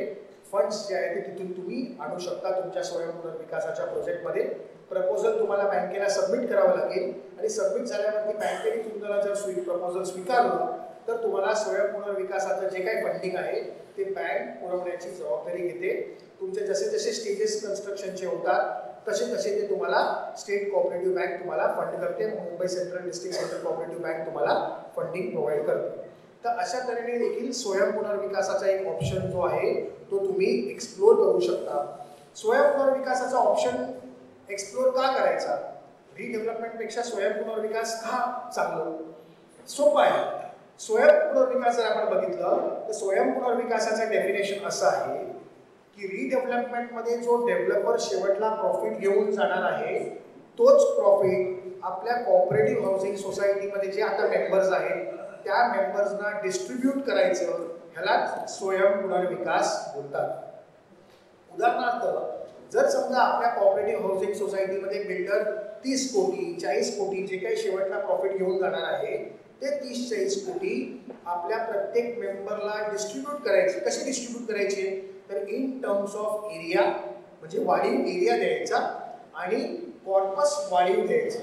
फंड्स जे आहेत ते तिथून तुम्ही आणू शकता तुमच्या स्वयं पुनर्विकासाच्या प्रोजेक्टमध्ये. प्रपोजल तुम्हाला बँकेला सबमिट करावं लागेल आणि सबमिट झाल्यावरती बँकेने तुम्हाला जर प्रपोजल स्वीकारलं तर तुम्हाला स्वयं पुनर्विकासाचं जे काही फंडिंग आहे ते बँक पुरवण्याची जबाबदारी घेते. तुमचे जसे जसे स्टेजेस कन्स्ट्रक्शनचे होतात तसे तसे ते तुम्हाला स्टेट कोऑपरेटिव्ह बँक तुम्हाला फंड करते. Mumbai central district central cooperative bank तुम्हाला फंडिंग प्रोव्हाइड करते. तर अशा तऱ्हेने देखील स्वयं पुनर्विकासाचा एक ऑप्शन जो आहे तो तुम्ही एक्सप्लोर करू शकता. स्वयं पुनर्विकासाचा ऑप्शन एक्सप्लोर का करायचा? रिडेव्हलपमेंटपेक्षा स्वयं पुनर्विकास का चांगलं? सोपं आहे. स्वयं पुनर्विकास जर आपण बघितलं तर स्वयं पुनर्विकासाचं डेफिनेशन असं आहे की रिडेव्हलपमेंटमध्ये जो डेव्हलपर शेवटला प्रॉफिट घेऊन जाणार आहे तोच प्रॉफिट आपल्या कोऑपरेटिव्ह हाऊसिंग सोसायटीमध्ये जे आता मेंबर्स आहेत त्या मेंबर्सना डिस्ट्रीब्यूट करायचं, ह्याला स्वयं पुनर्विकास बोलतात. उदाहरणार्थ जर समजा आपल्या कोऑपरेटिव्ह हाऊसिंग सोसायटीमध्ये बिल्डर 30 कोटी 40 कोटी जे काही शेवटला प्रॉफिट घेऊन जाणार आहे ते 30-40 कोटी आपल्या प्रत्येक मेंबरला डिस्ट्रीब्यूट करायचे. कसे डिस्ट्रीब्यूट करायचे? तर इन टर्म्स ऑफ एरिया, म्हणजे वाढीव एरिया द्यायचा आणि कॉर्पस वाढीव द्यायचा.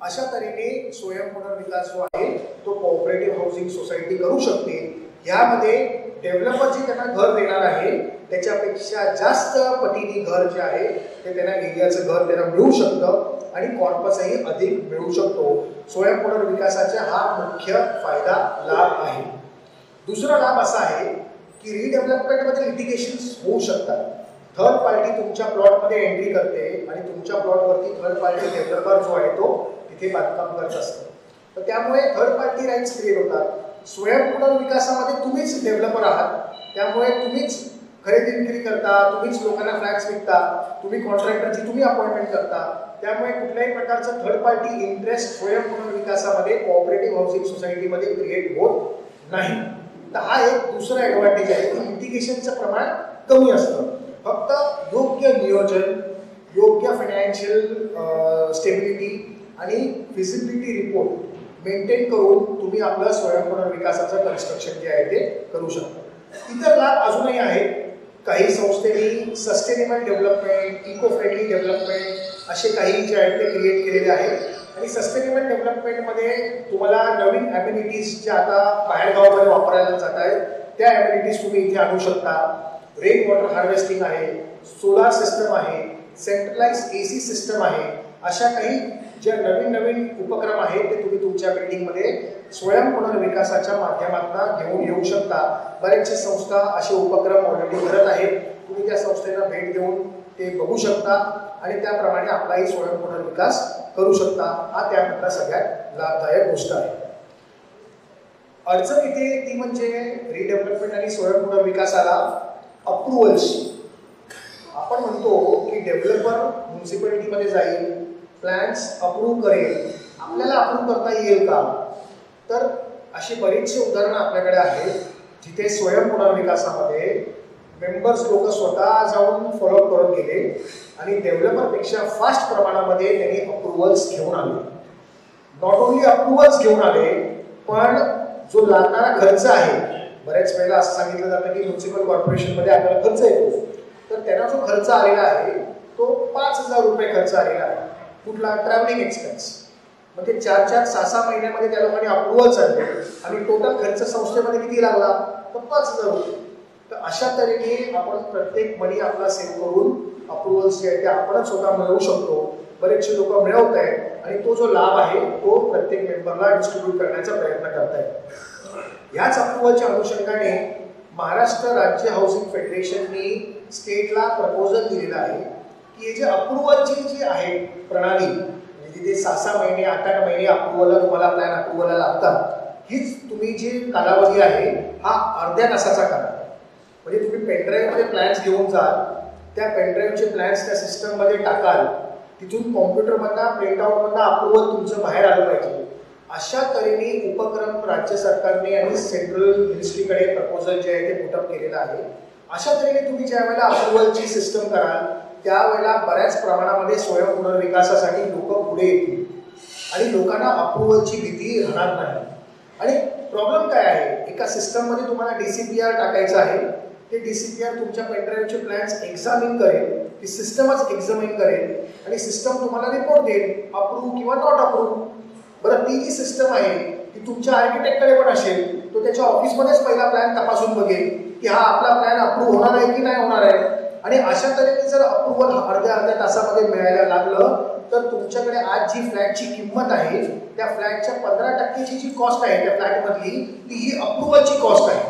अशा तऱ्हेने स्वयं पुनर्विकास जो आहे तो कोऑपरेटिव्ह हाऊसिंग सोसायटी करू शकते. यामध्ये डेव्हलपर जे त्यांना घर देणार आहे त्याच्यापेक्षा जास्त पटीने घर जे आहे ते त्यांना एरियाचं घर त्यांना मिळू शकतं आणि कॉर्पसही अधिक मिळू शकतो. स्वयं पुनर्विकासाचा हा मुख्य फायदा लाभ आहे. दुसरा लाभ असा आहे की रिडेव्हलपमेंटमध्ये लिटिगेशन्स होऊ शकतात. थर्ड पार्टी तुमच्या प्लॉटमध्ये एंट्री करते आणि तुमच्या प्लॉटवरती थर्ड पार्टी डेव्हलपर जो आहे तो तिथे बांधकाम करत असतो. तर त्यामुळे थर्ड पार्टी राईट्स क्रिएट होतात. स्वयं पुनर्विकासामध्ये तुम्हीच डेव्हलपर आहात, त्यामुळे तुम्हीच खरेदी विक्री करता, तुम्हीच लोकांना फ्लॅट्स विकता, तुम्ही कॉन्ट्रॅक्टरची तुम्ही अपॉइंटमेंट करता. त्यामुळे कुठल्याही प्रकारचं थर्ड पार्टी इंटरेस्ट स्वयं पुनर्विकासामध्ये कोऑपरेटिव्ह हाऊसिंग सोसायटीमध्ये क्रिएट होत नाही. तर हा एक दुसरा ॲडव्हान्टेज आहे की लिटिगेशनचं प्रमाण कमी असतं. फक्त योग्य नियोजन, योग्य फायनान्शियल स्टेबिलिटी आणि फिजिबिलिटी रिपोर्ट मेंटेन करून तुम्ही आपलं स्वयं पुनर्विकासाचं कन्स्ट्रक्शन जे आहे ते करू शकता. इतर लाभ अजूनही आहेत. काही संस्थेनी sustainable development, eco friendly development असे काही जे आहेत ते क्रिएट केलेले आहेत. आणि सस्टेनेबल डेव्हलपमेंटमध्ये तुम्हाला नवीन ॲम्युनिटीज ज्या आता बाहेरगावामध्ये वापरायला जात आहेत त्या ॲम्युनिटीज तुम्ही इथे आणू शकता. रेन वॉटर हार्वेस्टिंग आहे, सोलार सिस्टम आहे, सेंट्रलाइज AC सिस्टम आहे. अशा काही ज्या नवीन नवीन उपक्रम आहेत ते तुम्ही तुमच्या बिल्डिंगमध्ये स्वयं पुनर्विकासाच्या माध्यमातून घेऊन येऊ शकता. बऱ्याचशा संस्था असे उपक्रम ऑलरेडी करत आहेत. तुम्ही त्या संस्थेला भेट देऊन ते बघू शकता आणि त्याप्रमाणे आपलाही स्वयं पुनर्विकास करू शकता. हा त्यामधला सगळ्यात लाभदायक गोष्ट आहे. अडचण इथे ती म्हणजे रिडेव्हलपमेंट आणि स्वयं पुनर्विकासाला अप्रुव्हल्स. आपण म्हणतो की डेव्हलपर म्युन्सिपालिटीमध्ये जाईल, प्लॅन्स अप्रूव्ह करेल, आपल्याला अप्रूव्ह करता येईल का? तर अशी बरीचशी उदाहरणं आपल्याकडे आहेत जिथे स्वयं पुनर्विकासामध्ये मेंबर्स लोक स्वतः जाऊन फॉलोअप करत गेले आणि डेव्हलपरपेक्षा फास्ट प्रमाणामध्ये त्यांनी अप्रुव्हल्स घेऊन आले. नॉट ओन्ली अप्रुव्हल्स घेऊन आले पण जो लागणारा खर्च आहे, बऱ्याच वेळेला असं सांगितलं जातं की म्युन्सिपल कॉर्पोरेशनमध्ये आपल्याला खर्च येतो, तर त्यांना जो खर्च आलेला आहे तो 5,000 रुपये खर्च आलेला आहे. कुठला? Travelling expense. मग ते 4-4, 6-6 महिन्यामध्ये त्या लोकांनी अप्रुव्हल्स आणले आणि टोटल खर्च संस्थेमध्ये किती लागला? तर 5,000 रुपये. तर अशा तऱ्हेने आपण प्रत्येक मनी आपला सेव्ह करून अप्रुव्हल्स जे आहे ते आपणच स्वतः मिळवू शकतो. बरेचसे लोक मिळवत आहेत आणि तो जो लाभ आहे तो प्रत्येक मेंबरला डिस्ट्रीब्यूट करण्याचा प्रयत्न करत आहेत. याच अप्रुव्हलच्या अनुषंगाने महाराष्ट्र राज्य हाऊसिंग फेडरेशननी स्टेटला प्रपोजल दिलेला आहे की हे जे अप्रुव्हलची जी आहे प्रणाली, म्हणजे तिथे 6-6 महिने 8-8 महिने अप्रुव्हलला तुम्हाला प्लॅन अप्रुव्हलला लागतात, हीच तुम्ही जे कालावधी आहे हा अर्ध्या तासाचा करा. म्हणजे तुम्ही पेनड्राईव्हमध्ये प्लॅन्स घेऊन जाल, त्या पेनड्राईव्हचे प्लॅन्स त्या सिस्टममध्ये टाकाल, तिथून कॉम्प्युटरमधनं प्रिंटआउटमधनं अप्रुव्हल तुमचं बाहेर आलं पाहिजे. अशा तऱ्हेने उपक्रम राज्य सरकारने आणि सेंट्रल मिनिस्ट्रीकडे प्रपोजल जे आहे ते पुटअप केलेलं आहे. अशा तऱ्हेने तुम्ही ज्या वेळेला अप्रुव्हलची सिस्टम कराल त्यावेळेला बऱ्याच प्रमाणामध्ये स्वयं पुनर्विकासासाठी लोक पुढे येतील आणि लोकांना अप्रुव्हलची भीती राहणार नाही. आणि प्रॉब्लेम काय आहे, एका सिस्टममध्ये तुम्हाला DCPR टाकायचं आहे, ते DCPR तुमच्या पेनड्राईव्हचे प्लॅन्स एक्झामिन करेल, ती सिस्टमच एक्झामिन करेल आणि सिस्टम तुम्हाला रिपोर्ट देईल अप्रूव्ह किंवा नॉट अप्रूव्ह. बरं, ती जी सिस्टम आहे ती तुमच्या आर्किटेक्टकडे पण असेल, तो त्याच्या ऑफिसमध्येच पहिला प्लॅन तपासून बघेल की हा आपला प्लॅन अप्रूव्ह होणार आहे की नाही होणार आहे. आणि अशा तऱ्हेने जर अप्रुव्हल अर्ध्या तासामध्ये मिळायला लागलं तर तुमच्याकडे आज जी फ्लॅटची किंमत आहे त्या फ्लॅटच्या 15% जी कॉस्ट आहे त्या फ्लॅटमधली ती ही अप्रुव्हलची कॉस्ट आहे.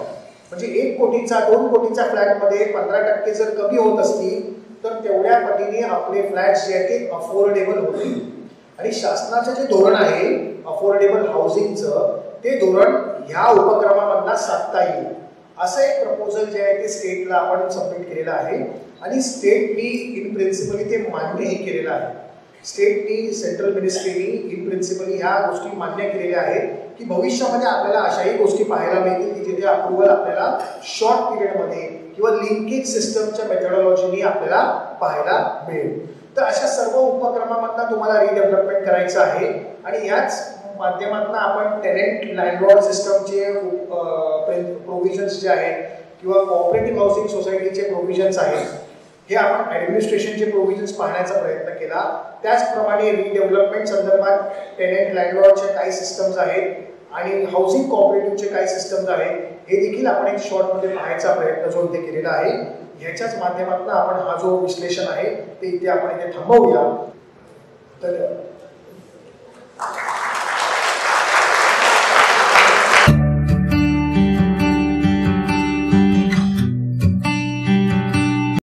म्हणजे 1 कोटीचा 2 कोटीचा फ्लॅटमध्ये 15% जर कमी होत असतील तर तेवढ्या पटीने आपले फ्लॅट्स जे आहेत ते अफोर्डेबल होतील. आणि शासनाचं जे धोरण आहे अफोर्डेबल हाऊसिंगचं ते धोरण ह्या उपक्रमामधला साधता येईल असं एक प्रपोजल जे आहे ते स्टेटला आपण सबमिट केलेलं आहे आणि स्टेटनी इन प्रिन्सिपली ते मान्यही केलेलं आहे. स्टेटनी सेंट्रल मिनिस्ट्रीनी इन प्रिन्सिपली ह्या गोष्टी मान्य केलेल्या आहेत की भविष्यामध्ये आपल्याला अशाही गोष्टी पाहायला मिळतील की जिथे अप्रुव्हल आपल्याला शॉर्ट पिरियडमध्ये किंवा लिंकेज सिस्टमच्या मेथडॉलॉजीनी आपल्याला पाहायला मिळेल. तर अशा सर्व उपक्रमांमधनं तुम्हाला रिडेव्हलपमेंट करायचं आहे आणि याच माध्यमातून आपण टेनेंट लँडलॉर्ड सिस्टमचे प्रोव्हिजन्स जे आहेत किंवा कोऑपरेटिव्ह हाऊसिंग सोसायटीचे प्रोव्हिजन्स आहेत हे आपण ॲडमिनिस्ट्रेशनचे प्रोव्हिजन्स पाहण्याचा प्रयत्न केला. त्याचप्रमाणे रिडेव्हलपमेंट संदर्भात टेनेंट लँडलॉर्डचे काही सिस्टम्स आहेत आणि हाऊसिंग कोऑपरेटिव्हचे काही सिस्टम्स आहेत हे देखील आपण एक शॉर्टमध्ये पाहायचा प्रयत्न जो इथे केलेला आहे. ह्याच्याच माध्यमातून आपण हा जो विश्लेषण आहे ते इथे आपण इथे थांबवूया. तर